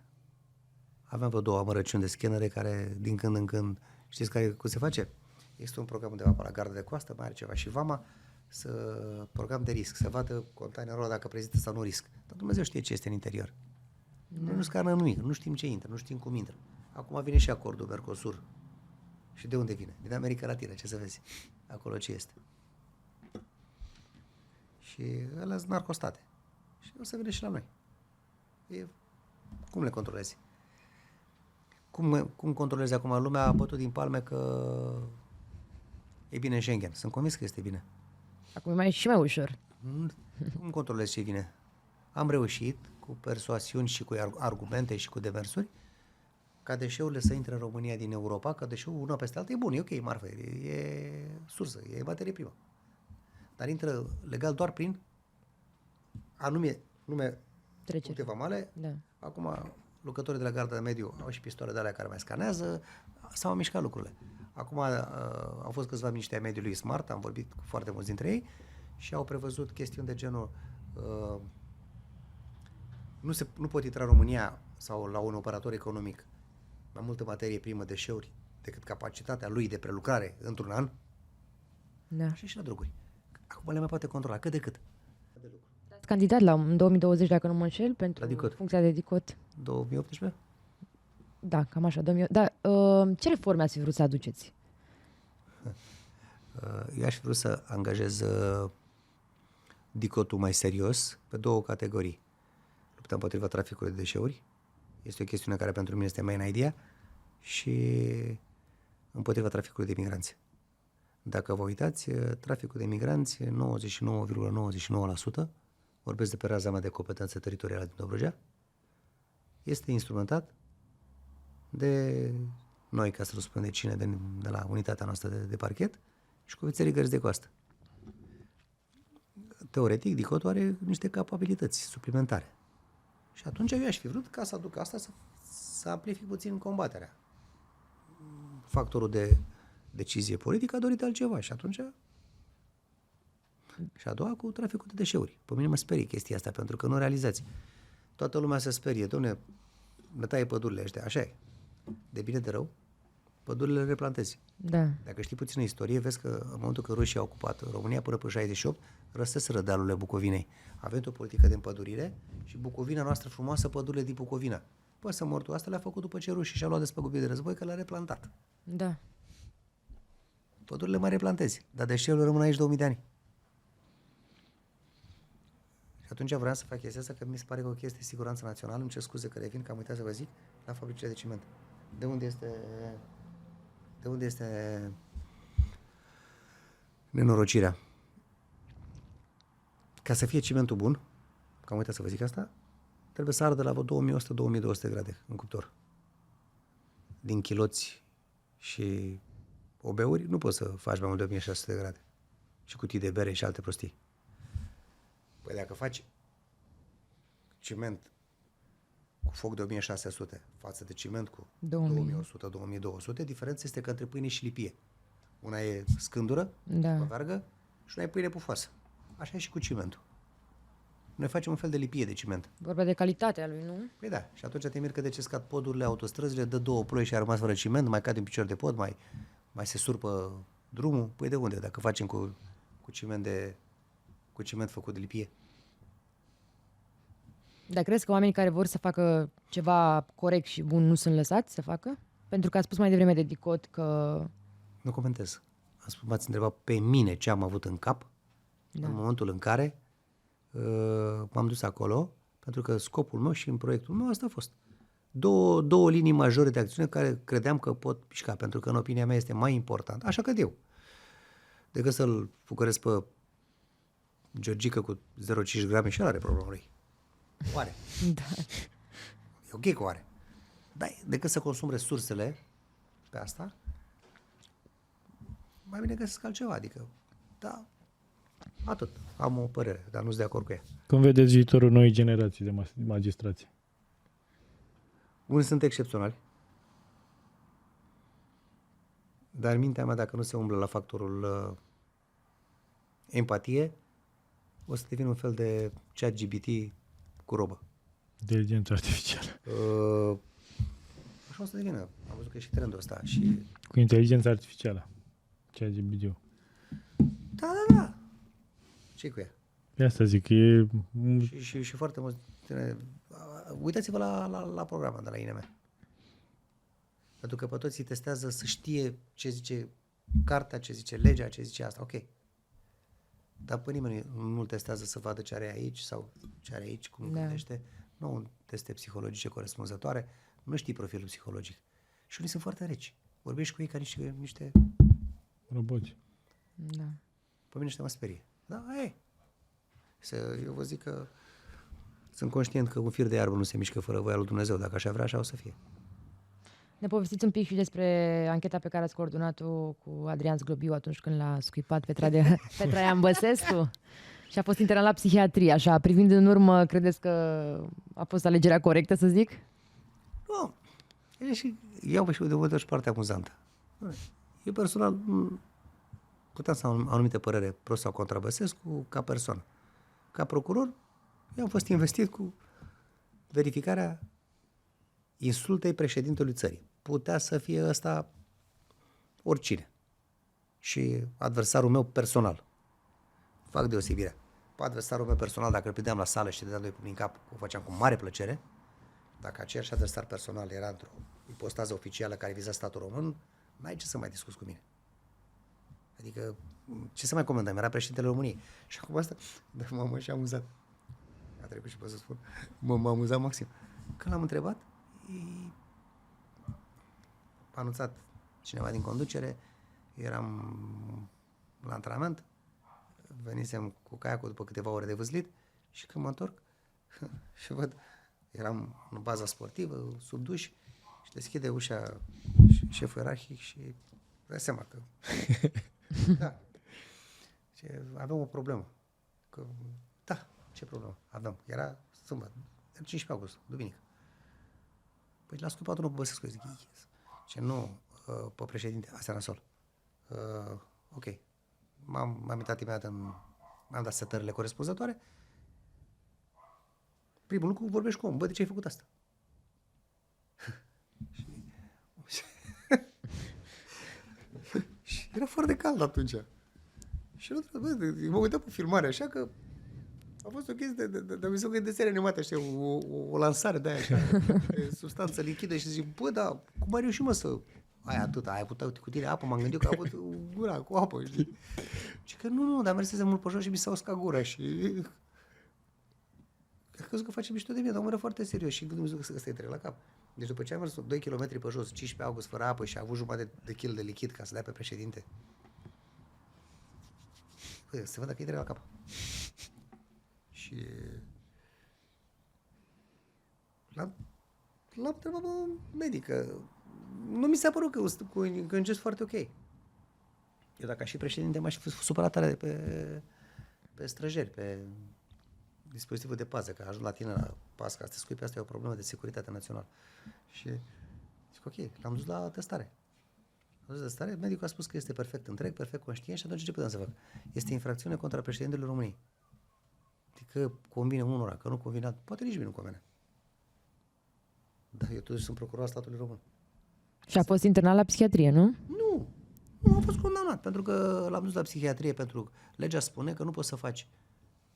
Aveam vreo 2 amărăciuni de scanere care din când în când, știți cum se face? Este un program undeva pe la garda de coastă, mai are ceva și vama, program de risc, să vadă containerul ăla dacă prezintă sau nu risc. Dar Dumnezeu știe ce este în interior. Noi nu scanăm nimic, nu știm ce intră, nu știm cum intră. Acum vine și acordul Mercosur. Și de unde vine? Din America Latină, ce să vezi? Acolo ce este. Și ăla sunt narcostate. Și o să vină și la noi. Cum le controlezi? Cum controlezi acum? Lumea a bătut din palme că e bine în Schengen. Sunt convins că este bine. Acum e mai ușor. Cum controlezi ce e bine? Am reușit cu persoasiuni și cu argumente și cu demersuri ca deșeurile să intre în România din Europa, că deșeul una peste alta e bun, e ok, marfă, e sursă, e materie primă. Dar intră legal doar prin anume puncte vamale. Da. Acum lucrătorii de la Garda de Mediu au și pistoale de alea care mai scanează, s-au mișcat lucrurile. Acum au fost câțiva miniștri ai mediului smart, am vorbit cu foarte mulți dintre ei și au prevăzut chestiuni de genul nu pot intra în România sau la un operator economic mai multă materie primă, deșeuri, decât capacitatea lui de prelucrare într-un an. Da. Și la droguri. Acum le mai poate controla, cât de cât. Ați candidat în 2020, dacă nu mă înșel, pentru funcția de DICOT. 2018? Da, cam așa. Da, ce reforme ați fi vrut să aduceți? Eu aș fi vrut să angajez DICOT-ul mai serios pe 2 categorii. Lupta împotriva traficului de deșeuri. Este o chestiune care pentru mine este main idea. Și împotriva traficului de migranți. Dacă vă uitați, traficul de migranți, 99,99%, vorbesc de pe raza mea de competență teritorială din Dobrogea, este instrumentat de noi, ca să spunem de cine, de la unitatea noastră de parchet și cu ofițerii gărzi de coastă. Teoretic, DICOT-ul are niște capabilități suplimentare. Și atunci eu aș fi vrut ca să aduc asta să amplific puțin combaterea. Factorul de decizie politică a dorit altceva și atunci... Și a doua cu traficul de deșeuri. Pe mine mă sperie chestia asta, pentru că nu realizați. Toată lumea se sperie. Doamne, ne taie pădurile ăștia. Așa e. De bine, de rău. pădurile le replantezi. Da. Dacă știi puțină istorie, vezi că în momentul când rușii au ocupat România până pe 68, răseseră dealurile Bucovinei. Avem o politică de împădurire și Bucovina noastră frumoasă, pădurile din Bucovina. Păi să mortul asta le-a făcut după ce rușii și-au luat despăgubiri de război, că le-a replantat. Da. Pădurile mai replantezi, dar deșeurile rămân aici 2000 de ani. Și atunci vreau să fac chestia asta, că mi se pare că o chestie de siguranță națională. Îmi cer scuze că revin, că am uitat să vă zic, la fabricile de ciment. De unde este nenorocirea? Ca să fie cimentul bun, că am uitat să vă zic asta, trebuie să ardă la 2100-2200 grade în cuptor. Din chiloți și obeuri nu poți să faci mai mult de 1600 de grade. Și cutii de bere și alte prostii. Păi dacă faci ciment cu foc de 1600 față de ciment cu 2100-2200, diferența este că între pâine și lipie. Una e scândură, vergă, și una e pâine pufoasă. Așa e și cu cimentul. Noi facem un fel de lipie de ciment. Vorba de calitatea lui, nu? Păi da, și atunci te miri că de ce scad podurile, autostrăzile, dă 2 ploi și a rămas fără ciment, mai cade un picior de pod, mai se surpă drumul. Păi de unde? Dacă facem cu ciment făcut de lipie. Dar crezi că oamenii care vor să facă ceva corect și bun nu sunt lăsați să facă? Pentru că a spus mai devreme de Dicot că... Nu comentez. M-ați întrebat pe mine ce am avut în cap în momentul în care m-am dus acolo, pentru că scopul meu și în proiectul meu asta a fost. Două linii majore de acțiune care credeam că pot pișca, pentru că în opinia mea este mai important, așa cred eu, decât să-l fucăresc pe Georgica cu 0,5 grame și el are problema lui. Oare? Da. E ok că oare. Dar decât să consum resursele pe asta, mai bine găsesc altceva. Adică, da, atât. Am o părere, dar nu sunt de acord cu ea. Cum vedeți viitorul noii generații de magistrați? Unii sunt excepționali, dar în mintea mea, dacă nu se umblă la factorul empatie, o să devină un fel de ChatGPT cu robă. Inteligența artificială. Așa o să devină. Am văzut că e și trendul ăsta. Și... Cu inteligența artificială. ChatGPT. Da. Ce-i cu ea? Pe asta zic, e... Și foarte mult... Uitați-vă la programul de la INM. Pentru că pe toți îi testează să știe ce zice cartea, ce zice legea, ce zice asta. Ok. Dar pe nimeni nu-l testează să vadă ce are aici sau ce are aici, cum gândește. Nu un teste psihologice corespunzătoare. Nu știi profilul psihologic. Și unii sunt foarte reci. Vorbești cu ei ca niște roboți. Da. Pe mine ăștia mă sperie. Da, eu vă zic că sunt conștient că un fir de iarbă nu se mișcă fără voia lui Dumnezeu. Dacă așa vrea, așa o să fie. Ne povestiți un pic și despre ancheta pe care ați coordonat-o cu Adrian Zglobiu atunci când l-a scuipat pe Traian Băsescu și a fost internat la psihiatrie. Așa, privind în urmă, credeți că a fost alegerea corectă, să zic? Nu. Iau și de multe ori partea amuzantă. Eu personal puteam să am anumite părere pro sau contra Băsescu ca persoană. Ca procuror, eu am fost investit cu verificarea insultei președintelui țării. Putea să fie ăsta oricine. Și adversarul meu personal. Fac deosebirea. Pe adversarul meu personal, dacă îl prindeam la sală și dădeam doi pumni în cap, o făceam cu mare plăcere. Dacă aceeași adversar personal era într-o ipostază oficială care viza statul român, n-ai ce să mai discuți cu mine. Adică, ce să mai comentăm? Era președintele României. Și acum asta, m-am și amuzat. A trecut și pot să spun. M-am amuzat maxim. Când l-am întrebat, a anunțat cineva din conducere, eram la antrenament, venisem cu caiacul după câteva ore de vâslit și când mă întorc și văd, eram în baza sportivă, sub duș și deschide ușa șeful ierarhic și dai seama că da. Și aveam o problemă. Că, da, ce problemă aveam? Era sâmbătă, 15 august, duminică. Păi l-a scuipat unul pe Băsescu, zic, yes. Ce nu, pe președinte, asta era nasol. Ok. M-am uitat imediat mi-am dat setările corespunzătoare. Primul lucru, vorbești cu om. Bă, de ce ai făcut asta? Era foarte cald atunci. Și eu mă uitam pe filmare așa că a fost o chestie de viziune de desene animate, știi, o lansare de aia, așa, de substanță lichidă și zic, bă, dar cum ai reușit, mă, să... Ai atât, ai avut cu tine apă, m-am gândit că a avut gura cu apă, știi? Și că nu, dar mersese mult pe jos și mi s-a uscat gura și... Cred că face mișto de mine, dar mă era foarte serios și gândim că ăsta-i trec la cap. Deci după ce am mers 2 km pe jos, 15 august, fără apă și a avut jumătate de kil de lichid ca să dea pe președinte, bă, se văd dacă îi trec la cap. Și l-am întrebat pe medic, că nu mi s-a părut că un gest foarte ok. Eu dacă aș fi președinte m-aș fi supărat tare pe străjeri, pe dispozitivul de pază, că ajung la tine la pasca, să te scui pe asta, e o problemă de securitate națională. Și zic, ok, l-am dus la testare. L-am dus la testare, medicul a spus că este perfect întreg, perfect conștient și atunci ce putem să fac? Este infracțiune contra președintelui României. Adică convine unora, că nu convine, poate nici mie nu convine. Dar eu totuși sunt procuror al statului român. Și a fost internat la psihiatrie, nu? Nu am fost condamnat, pentru că l-am dus la psihiatrie, pentru că legea spune că nu poți să faci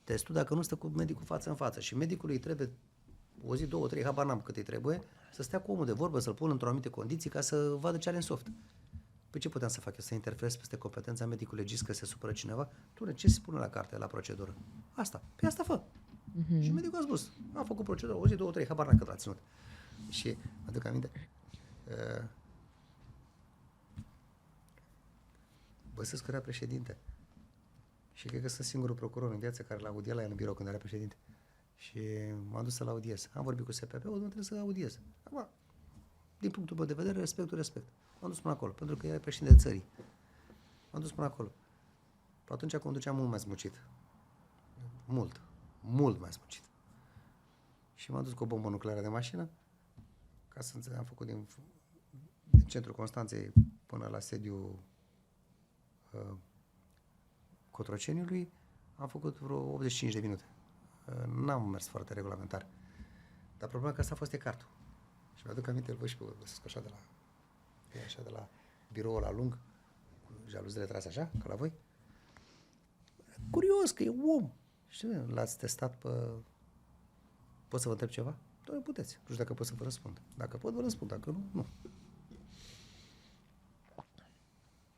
testul dacă nu stă cu medicul față în față. Și medicului îi trebuie o zi, 2, 3, habar n-am cât îi trebuie, să stea cu omul de vorbă, să-l pună într-o anumite condiții ca să vadă ce are în soft. Păi ce puteam să fac eu? Să interferez peste competența medicului legist că se supără cineva? Tu, ce se spune la carte, la procedură? Asta. Pe asta fă. Și medicul a spus. Am făcut procedură, o zi, 2, 3, habar n-am cât l-a ținut. Și mă aduc aminte. Băsescu era președinte. Și cred că sunt singurul procuror în viață care l-a audiat la el în birou când era președinte. Și m-am dus să-l audiez. Am vorbit cu SPP-ul, nu trebuie să-l audiez. Acum, din punctul meu de vedere, respect. M-am dus până acolo, pentru că era președinte de țării. M-am dus până acolo. Pe atunci conduceam mult mai smucit. Mult mai smucit. Și m-am dus cu o bombă nucleară de mașină, ca să înțeleg, am făcut din centrul Constanței până la sediul Cotroceniului, am făcut vreo 85 de minute. N-am mers foarte regulamentar. Dar problema că asta a fost ecartul. Și mi-aduc aminte, îl văd și pe Băsescu așa de la biroul ăla lung, cu jaluzele trase așa, ca la voi. Curios că e om. Și l-ați testat pe... Pot să vă întreb ceva? Doamne, puteți. Nu știu dacă pot să vă răspund. Dacă pot, vă răspund. Dacă nu, nu.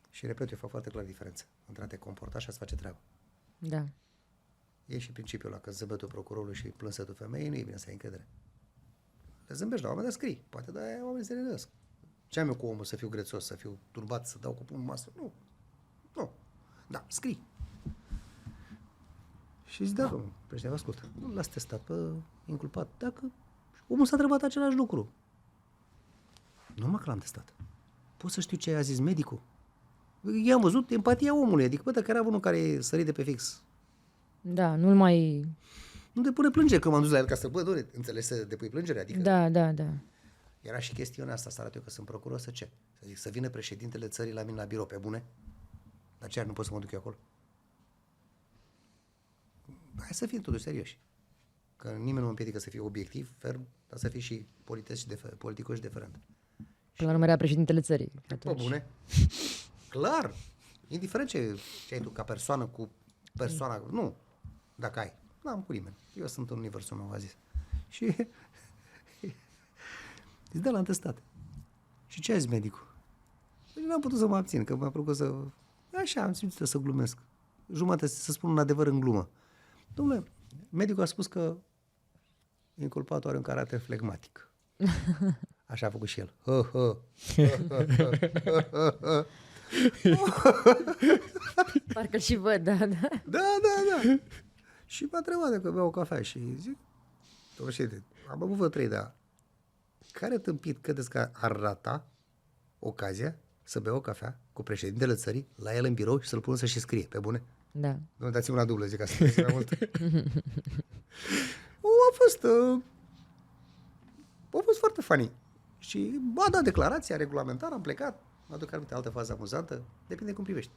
Și repet, eu fac foarte clar diferență între a te comporta și a-ți face treaba. Da. E și principiul ăla că zâmbetul procurorului și plânsetul femeii nu e bine să ai încredere. Le zâmbești la oameni, dar scrii. Poate de-aia oamenii se râdesc. Ce am eu cu omul să fiu grețos, să fiu turbat, să dau cu pumnul în masă? Nu. Da, scrii. Și zic, da, domnul președinte, ascultă, nu l-ați testat pe inculpat. Dacă omul s-a întrebat același lucru. Numai că l-am testat. Pot să știu ce a zis medicul? I-am văzut empatia omului. Adică, bă, dacă era unul care e sărit de pe fix. Da, nu-l mai... Nu depune plângere, că m-am dus la el ca să, bă, doamne, înțelegi să depui plângere? Adică Da. era și chestiunea asta, să arăt eu că sunt procuror, să ce? Să zic, să vină președintele țării la mine la birou, pe bune? Dar ce, nu pot să mă duc eu acolo? Hai să fim totuși serioși. Că nimeni nu mă împiedică să fiu obiectiv, ferm, dar să fii și politicos și deferent. Până la urmă era președintele țării. Pe Atunci. bune? Clar. Indiferent ce ai tu ca persoană cu persoana. Nu. Dacă ai. N-am cu nimeni. Eu sunt în universul meu, a zis. Și îți dă l-am testat. Și ce a zis medicul? Deci n-am putut să mă abțin, că m-a plăcut să... Așa, am simțit să glumesc. Jumătate să spun un adevăr în glumă. Dom'le, medicul a spus că inculpatul are un caracter flegmatic. Așa a făcut și el. Parcă și văd, da. Da. Și m-a întrebat dacă beau o cafea și zic, domnule, am băut vreo 3 de ani. Care tâmpit credeți că ar rata ocazia să bea o cafea cu președintele țării la el în birou și să-l pună să și scrie, pe bune? Da. Nu dați-mi una dublă, zic, ca să mai mult. A fost foarte funny. Și a dat declarația regulamentară, am plecat. Mă aduc aminte altă fază amuzantă, depinde cum privești.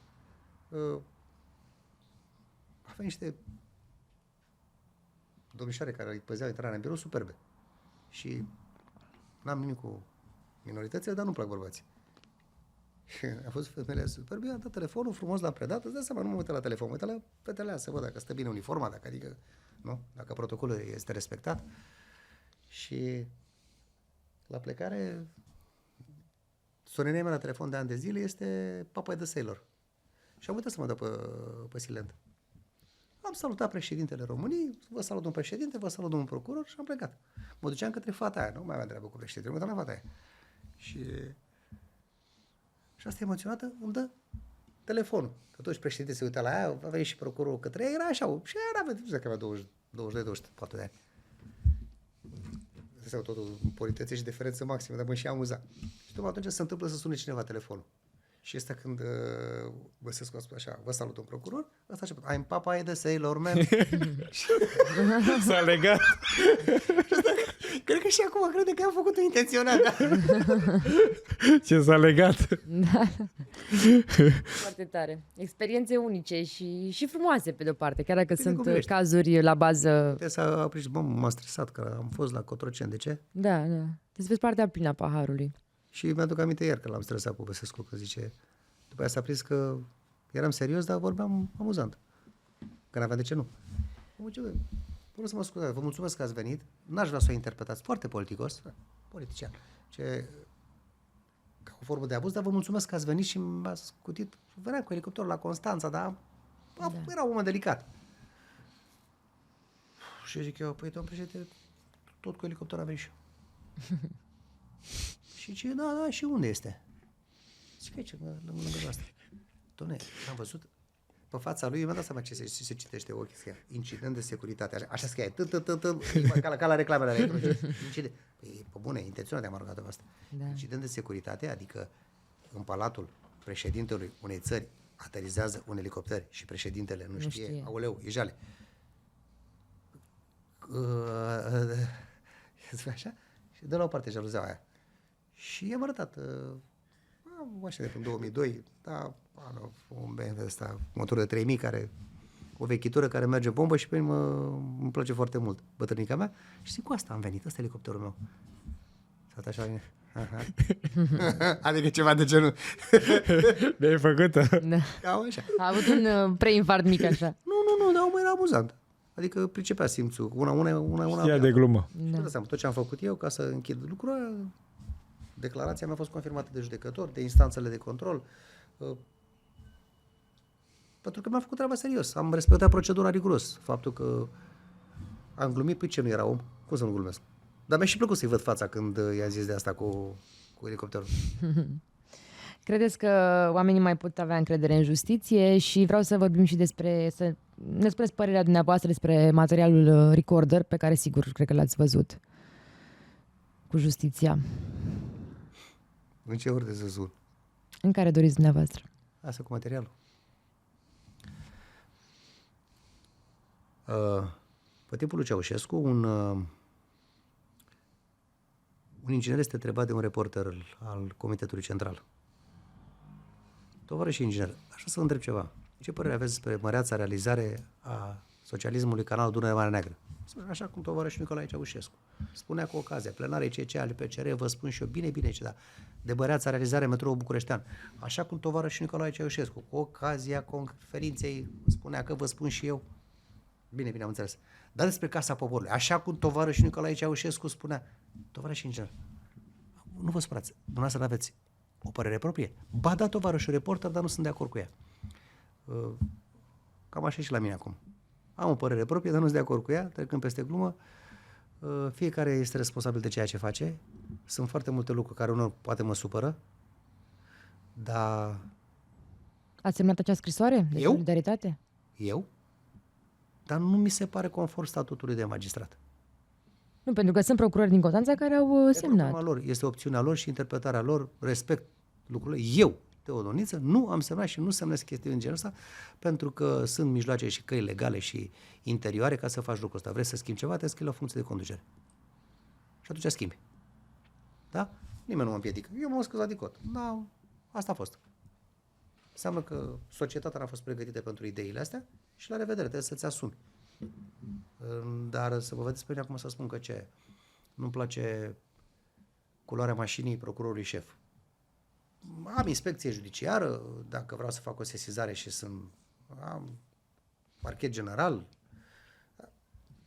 Aveam niște domnișoare care îi păzeau intrarea în birou superbe. Și n-am nimic cu minoritățile, dar nu-mi plac bărbații. Și a fost femeile super bine, a dat telefonul frumos, l-a predat, îți dai seama, nu mă uită la telefon, mă uită la fetele să văd dacă stă bine uniforma, dacă adică, nu? Dacă protocolul este respectat. Și la plecare, sonenia mea la telefon de ani de zile este Papa de Sailor. Și am uitat să mă dau pe silent. Am salutat președintele României, vă salut un președinte, vă salut un procuror și am plecat. Mă duceam către fata aia, nu mai aveam treabă cu președintele, mă uitam la fata aia. Și asta emoționată îmi dă telefonul. Că toți președintele se uita la ea, a venit și procurorul către ea, era așa, și ea era, nu știu că avea 22-24 de ani. Sau totul în politețe și diferență maximă, dar mă și amuzat. Și tocmai atunci se întâmplă să sune cineva telefonul. Și ăsta când Băsescu a spus așa, vă salut un procuror, ăsta așa, I'm Papa de Sailor Man. S-a legat. Cred că și acum crede că am făcut-o intenționat. Da? Ce s-a legat. Da. Foarte tare. Experiențe unice și frumoase, pe de-o parte, chiar dacă sunt cazuri la bază... Puteți să aprici, m-am stresat, că am fost la Cotroceni. De ce? Da. Deci vezi partea plină a paharului. Și mi-aduc aminte ieri că l-am stresat cu Băsescu, că zice... După aia s-a prins că eram serios, dar vorbeam amuzant. Că n-aveam de ce nu. Vreau să mă scuzați, vă mulțumesc că ați venit. N-aș vrea să o interpretați foarte politicos, politician, ca o formă de abuz, dar vă mulțumesc că ați venit și m-ați scutit. Veneam cu elicopterul la Constanța, dar era un moment delicat. Și zic eu, păi, domn președinte, tot cu elicopterul am venit și eu. Și zice, da, și unde este? Zic, aici, lângă asta. Doamne, am văzut pe fața lui, mi-a dat seama ce se citește ochii, scria, incident de securitate, așa scria, ca la reclamele alea. Incident. Păi, pe bune, intenționat am aruncat pe asta. Da. Incident de securitate, adică în palatul președintelui unei țări aterizează un elicopter și președintele nu știe. Aoleu, e jale. Așa? Și dă la o parte jaluzeaua aia. Și i-am arătat mașină de până 2002, da, un BMW ăsta, motor de 3000, care, o vechitură care merge bombă și pe mine îmi place foarte mult, bătrânica mea. Și zic, cu asta am venit, ăsta e elicopterul meu. S-a dat așa, adică ceva de genul. De-ai făcut-o? Da. A avut un preinfart mic așa. Nu, dar era amuzant. Adică pricepea simțul, una. Știa de glumă. Da. Tot ce am făcut eu ca să închid lucrurile, declarația mea a fost confirmată de judecător, de instanțele de control, pentru că mi-am făcut treaba serios. Am respectat procedura riguros. Faptul că am glumit, pe ce nu era om? Cum să nu glumesc? Dar mi-a și plăcut să-i văd fața când i-a zis de asta cu elicopterul. Credeți că oamenii mai pot avea încredere în justiție? Și vreau să vorbim și să ne spuneți părerea dumneavoastră despre materialul Recorder, pe care sigur cred că l-ați văzut cu justiția. În ce ori de zăzut? În care doriți dumneavoastră? Asta cu materialul. Pe timpul lui Ceaușescu, un inginer este întrebat de un reporter al Comitetului Central. Tovarăș inginer, așa să vă întreb ceva. Ce părere aveți despre măreața realizare a socialismului canalul Dunăre-Marea Neagră? Așa cum tovarășul Nicolae Ceaușescu spunea cu ocazia plenarei CC ale PCR, vă spun și eu bine ce da, de măreața realizare metrou bucureștean. Așa cum tovarășul Nicolae Ceaușescu cu ocazia conferinței spunea că vă spun și eu bine, am înțeles. Dar despre Casa Poporului, așa cum tovarășul Nicolae Ceaușescu spunea, tovarăș inginer, nu vă supărați, dumneavoastră n-aveți o părere proprie? Ba da, tovarășul reporter, dar nu sunt de acord cu ea. Cam așa și la mine acum. Am o părere proprie, dar nu sunt de acord cu ea, trecând peste glumă. Fiecare este responsabil de ceea ce face. Sunt foarte multe lucruri care unor poate mă supără, dar... Ați semnat acea scrisoare de solidaritate? Eu? Dar nu mi se pare conform statutului de magistrat. Nu, pentru că sunt procurori din Constanța care au semnat. Lor. Este opțiunea lor și interpretarea lor, respect lucrurile. Eu, Teodoniță, nu am semnat și nu semnesc chestii în genul ăsta, pentru că sunt mijloace și căi legale și interioare ca să faci lucrul ăsta. Vrei să schimbi ceva, te schimbi la funcție de conducere. Și atunci schimbi. Da? Nimeni nu mă împiedică. Eu m-am scuzat de cot. Da, asta a fost. Înseamnă că societatea n-a fost pregătită pentru ideile astea și la revedere, trebuie să-ți asumi. Dar să vă vedeți pe mine acum să spun că nu-mi place culoarea mașinii procurorului șef. am inspecție judiciară, dacă vreau să fac o sesizare și am parchet general,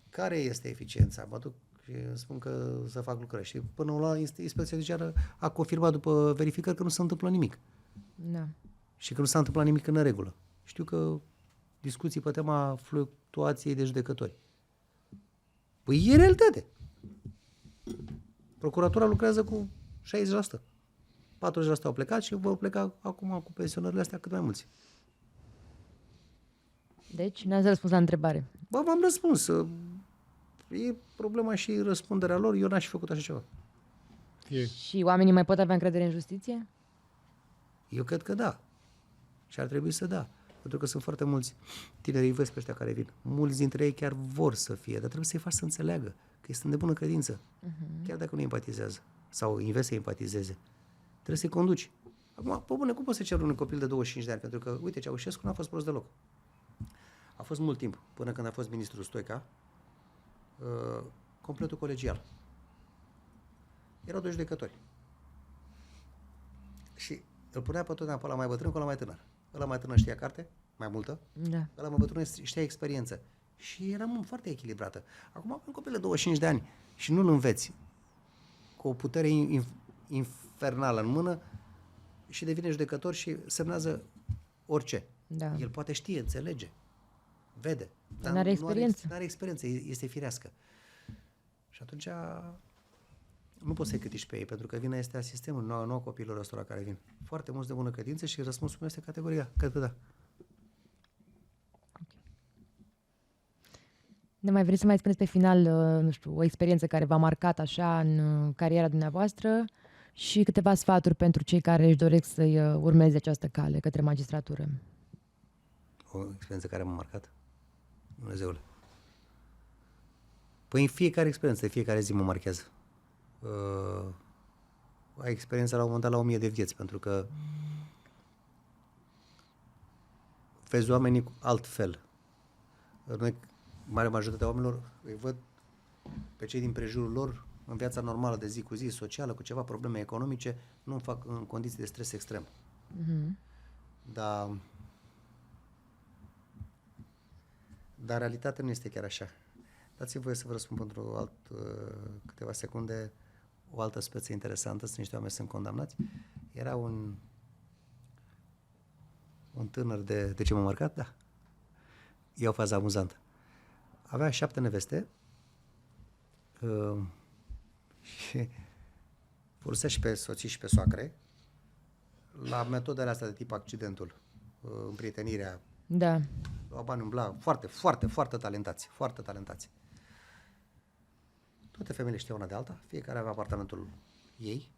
care este eficiența? Mă duc și îmi spun că să fac lucrări. Și până la inspecția judiciară a confirmat după verificări că nu se întâmplă nimic. Da. Și că nu s-a întâmplat nimic în neregulă. Știu că discuții pe tema fluctuației de judecători. Păi e realitate. Procuratura lucrează cu 60%. 40% au plecat și vor pleca acum cu pensionările astea cât mai mulți. Deci, n-ați răspuns la întrebare. Bă, v-am răspuns. E problema și răspunderea lor. Eu n-aș fi făcut așa ceva. Și oamenii mai pot avea încredere în justiție? Eu cred că da. Și ar trebui să da. Pentru că sunt foarte mulți tineri, îi vezi pe ăștia care vin. Mulți dintre ei chiar vor să fie, dar trebuie să-i faci să înțeleagă că sunt de bună credință. Chiar dacă nu empatizează sau invers să empatizeze. Trebuie să-i conduci. Acum, pe bune, cum poți să ceri unui copil de 25 de ani? Pentru că, uite, Ceaușescu n-a fost prost deloc. A fost mult timp, până când a fost ministrul Stoica, completul colegial. Erau doi judecători. Și îl punea pe totdeauna pe ăla mai bătrân cu ăla mai tânăr. Ăla mai tânăr știa carte, mai multă. Da. Ăla mai bătrân știa experiență. Și eram foarte echilibrată. Acum, un copil de 25 de ani și nu-l înveți cu o putere infernală în mână și devine judecător și semnează orice. Da. El poate știe, înțelege, vede. Dar n-are experiență. Nu are experiență, este firească. Și atunci nu poți să-i critici pe ei, pentru că vina este a sistemului, nu a copiilor ăstora care vin. Foarte mulți de bună credință și răspunsul meu este categoria. Cred că da. Ne mai vreți să mai spuneți pe final, nu știu, o experiență care v-a marcat așa în cariera dumneavoastră și câteva sfaturi pentru cei care își doresc să-i urmeze această cale către magistratură? O experiență care m-a marcat? Dumnezeule. Păi în fiecare experiență, de fiecare zi mă marchează. Ai experiența la un moment dat la 1000 de vieți, pentru că vezi oamenii altfel. Noi, marea majoritatea oamenilor, îi văd pe cei din prejurul lor în viața normală de zi cu zi, socială, cu ceva probleme economice, nu fac în condiții de stres extrem. Dar realitatea nu este chiar așa. Dați-mi voie să vă răspund pentru câteva secunde o altă speță interesantă. Sunt niște oameni sunt condamnați. Era un tânăr de ce m-a marcat? Da. E o fază amuzantă. Avea 7 neveste și folosea și pe soții și pe soacre la metodele astea de tip accidentul, împrietenirea. Da. Lua bani, umbla, foarte, foarte, foarte talentați, foarte talentați. Toate femeile știau una de alta, fiecare avea apartamentul ei,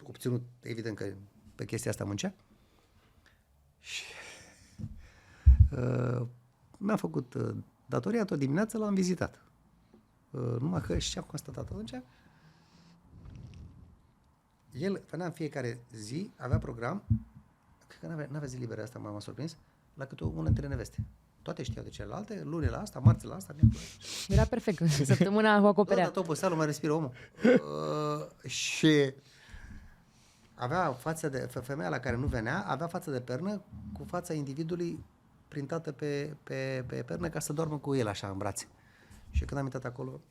obținut, evident că pe chestia asta muncea. Și mi-a făcut datoria, tot dimineața l-am vizitat. Numai că și ce am constatat atunci, el venea în fiecare zi, avea program, cred că n-avea zi liberă, asta m-a surprins, la câte una dintre neveste. Toate știau de celelalte, luni la asta, marți la asta. Era perfect, săptămâna o acoperea. Tot oboseală, mai respiră omul. Și avea față de, femeia la care nu venea, avea față de pernă cu fața individului printată pe pernă ca să doarmă cu el așa în brațe. Și când am intrat acolo,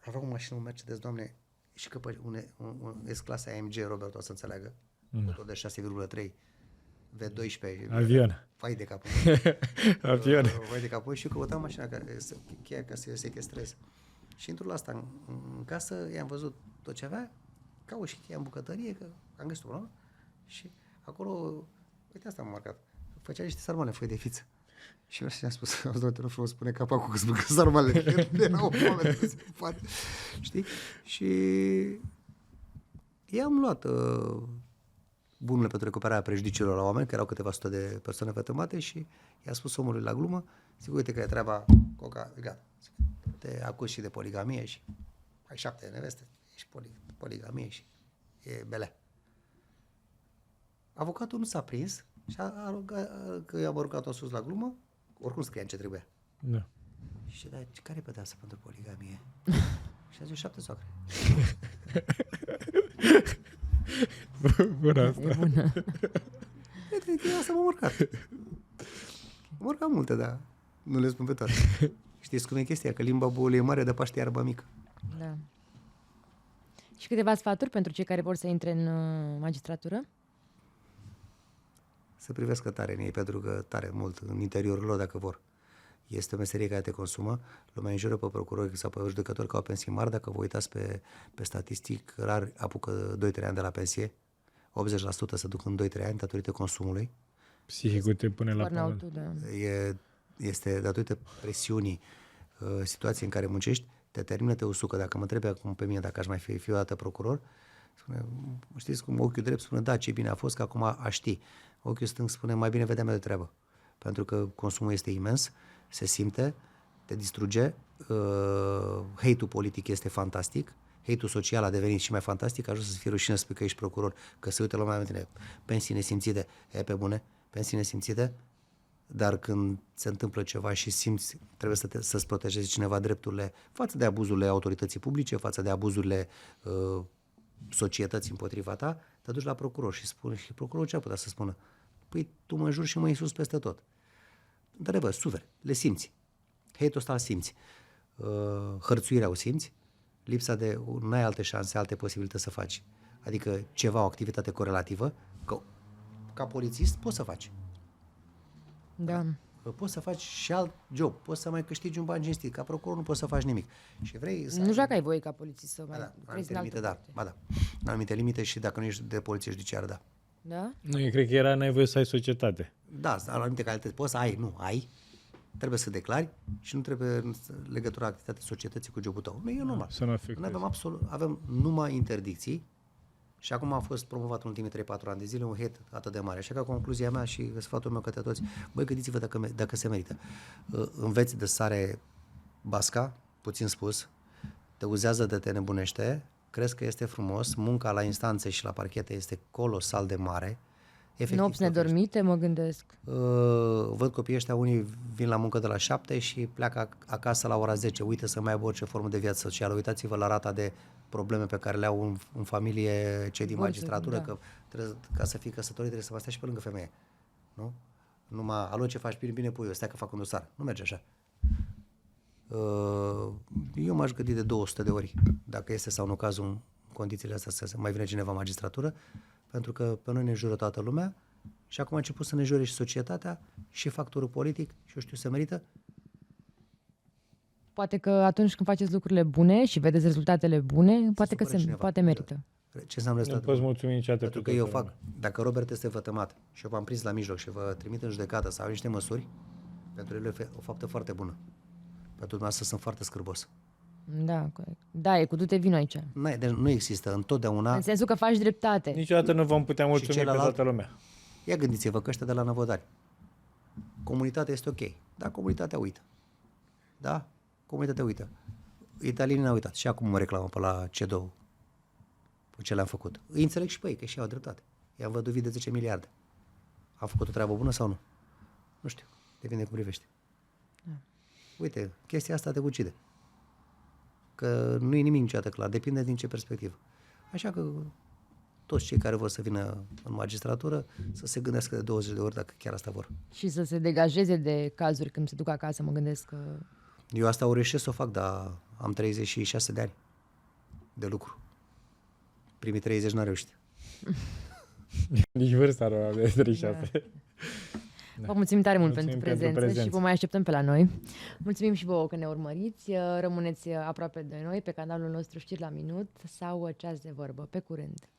avea o mașină, un Mercedes, Doamne, și că un S-clasa AMG, Robert o să înțeleagă, motor de 6,3, V12, avion. Vai de capul. Avion. Vai de capul. Și eu căutam mașina cheia ca să sechestrez. Și intru la asta în casă, i-am văzut tot ce avea, caut și cheia în bucătărie, că am găsit una, și acolo, uite, asta m-a marcat. Făcea niște sarmale, foi de fiță. Și eu și-am spus, doamne, te rog frumos, spune capacul că spune sarmale. Erau oameni în spate. Știi? Și i-am luat bunurile pentru recuperarea prejudiciilor la oameni, că erau câteva sute de persoane vătămate, și i-a spus omului la glumă, zic, uite că e treaba, Coca, gata, te acuz și de poligamie și ai 7 neveste, ești poligamie și e belea. Avocatul nu s-a prins și a rugat, că i-am aruncat-o sus la glumă, oricum scria în ce trebuia. Da. Și dar care e pedeapsa pentru poligamie? Și a zis 7 soacre. Bună E asta. bună. Asta m-a urcat. M-a urcat multe, dar nu le spun pe toate. Știți cum e chestia? Că limba boului e mare, de Paște iarba mică. Da. Și câteva sfaturi pentru cei care vor să intre în magistratură? Să privească tare în ei, pentru că tare mult în interiorul lor dacă vor. Este o meserie care te consumă. Lumea înjură pe procurori sau pe judecători că au pensii mari. Dacă vă uitați pe statistic, rar apucă 2-3 ani de la pensie. 80% se duc în 2-3 ani datorită consumului. Psihicul te pune la pământ. Burnout-ul, da. Este datorită presiunii, situației în care muncești, te termină, te usucă. Dacă mă întrebe acum pe mine dacă aș mai fi o dată procuror, spune, știți cum ochiul drept spune, da, ce bine a fost, că acum aș ști. Ochiul stâng spune, mai bine vedeam eu de treabă. Pentru că consumul este imens, se simte, te distruge, hate-ul politic este fantastic, hate-ul social a devenit și mai fantastic, ajuns să fie rușine să spui că ești procuror, că se uită lumea la tine, pensii nesimțite, pe bune, pensii nesimțite, dar când se întâmplă ceva și simți, trebuie să-ți protejezi cineva drepturile față de abuzurile autorității publice, față de abuzurile societății împotriva ta, te duci la procuror și spune, și procurorul ce ar putea să spună? Păi tu mă înjuri și mă insulți peste tot. Întrebă, suferi, le simți. Hate-ul ăsta îl simți. Hărțuirea o simți. Lipsa de, n-ai alte șanse, alte posibilități să faci. Adică ceva, o activitate corelativă, că ca polițist poți să faci. Da. Poți să faci și alt job, poți să mai câștigi un ban cinstit. Ca procuror nu poți să faci nimic. Și vrei să Nu joacă ai voie ca polițist să mai da, crezi în în anumite altă limite, da. parte. Ba da. În anumite limite și dacă nu ești de poliție judiciară, da. Da? Nu, eu cred că era nevoie să ai societate. Da, în anumite calități poți să ai, nu, ai. Trebuie să declari și nu trebuie legătura activitatea societății cu jobul tău. Nu, e normal. Să nu afectezi. Noi avem numai interdicții și acum a fost promovat în ultimii 3-4 ani de zile un hate atât de mare. Așa că concluzia mea și sfatul meu către toți, băi, gândiți-vă dacă se merită. Înveți de sare basca, puțin spus, te uzează de te nebunește, crezi că este frumos, munca la instanțe și la parchete este colosal de mare. Efectiv, Nopți nedormite, mă gândesc. Văd copiii ăștia, unii vin la muncă de la 7 și pleacă acasă la ora 10, uită să mai aibă orice formă de viață socială. Uitați-vă la rata de probleme pe care le au în familie cei din magistratură, da. că ca să fii căsătorit trebuie să mai stai și pe lângă femeie. Nu? Numai, alo, ce faci? Bine, bine, puiu, stai că fac un dosar. Nu merge așa. Eu m-aș gândi de 200 de ori, dacă este sau nu cazul în condițiile astea să mai vine cineva în magistratură, pentru că pe noi ne jură toată lumea și acum a început să ne jure și societatea și factorul politic și eu știu, se merită. Poate că atunci când faceți lucrurile bune și vedeți rezultatele bune, poate că supără cineva. poate merită. Ce înseamnă Nu asta? poți mulțumi niciodată. Pentru că eu fac, dacă Robert este vătămat și eu v-am prins la mijloc și vă trimit în judecată sau niște măsuri, pentru el e o faptă foarte bună. Pentru dumneavoastră sunt foarte scârbos. Da, corect. Da, e cu du-te vino aici. Deci nu există întotdeauna. În sensul că faci dreptate. Niciodată nu vom putea mulțumi pe celălalt? toată lumea. Ia gândiți-vă că ăștia de la Năvodari. Comunitatea este ok. Da, comunitatea uită. Da? Comunitatea uită. Italienii n-au uitat. Și acum mă reclamă pe la CEDO pe ce le-am făcut. Îi înțeleg și pe ei, că și au dreptate. I-am văduvit de 10 miliarde. Am făcut o treabă bună sau nu? Nu știu. Depinde cum privești. Uite, chestia asta te ucide. Că nu e nimic niciodată clar. Depinde din ce perspectivă. Așa că toți cei care vor să vină în magistratură să se gândească de 20 de ori dacă chiar asta vor. Și să se degajeze de cazuri când se duc acasă, mă gândesc că... Eu asta o reușesc să o fac, dar am 36 de ani de lucru. Primii 30 n-am reușit. Nici vârsta nu de 36. Vă mulțumim tare mult Mulțumim pentru pentru prezență și prezență. vă mai așteptăm pe la noi. Mulțumim și vouă că ne urmăriți. Rămâneți aproape de noi pe canalul nostru Știri la Minut sau Ceas de Vorbă. Pe curând!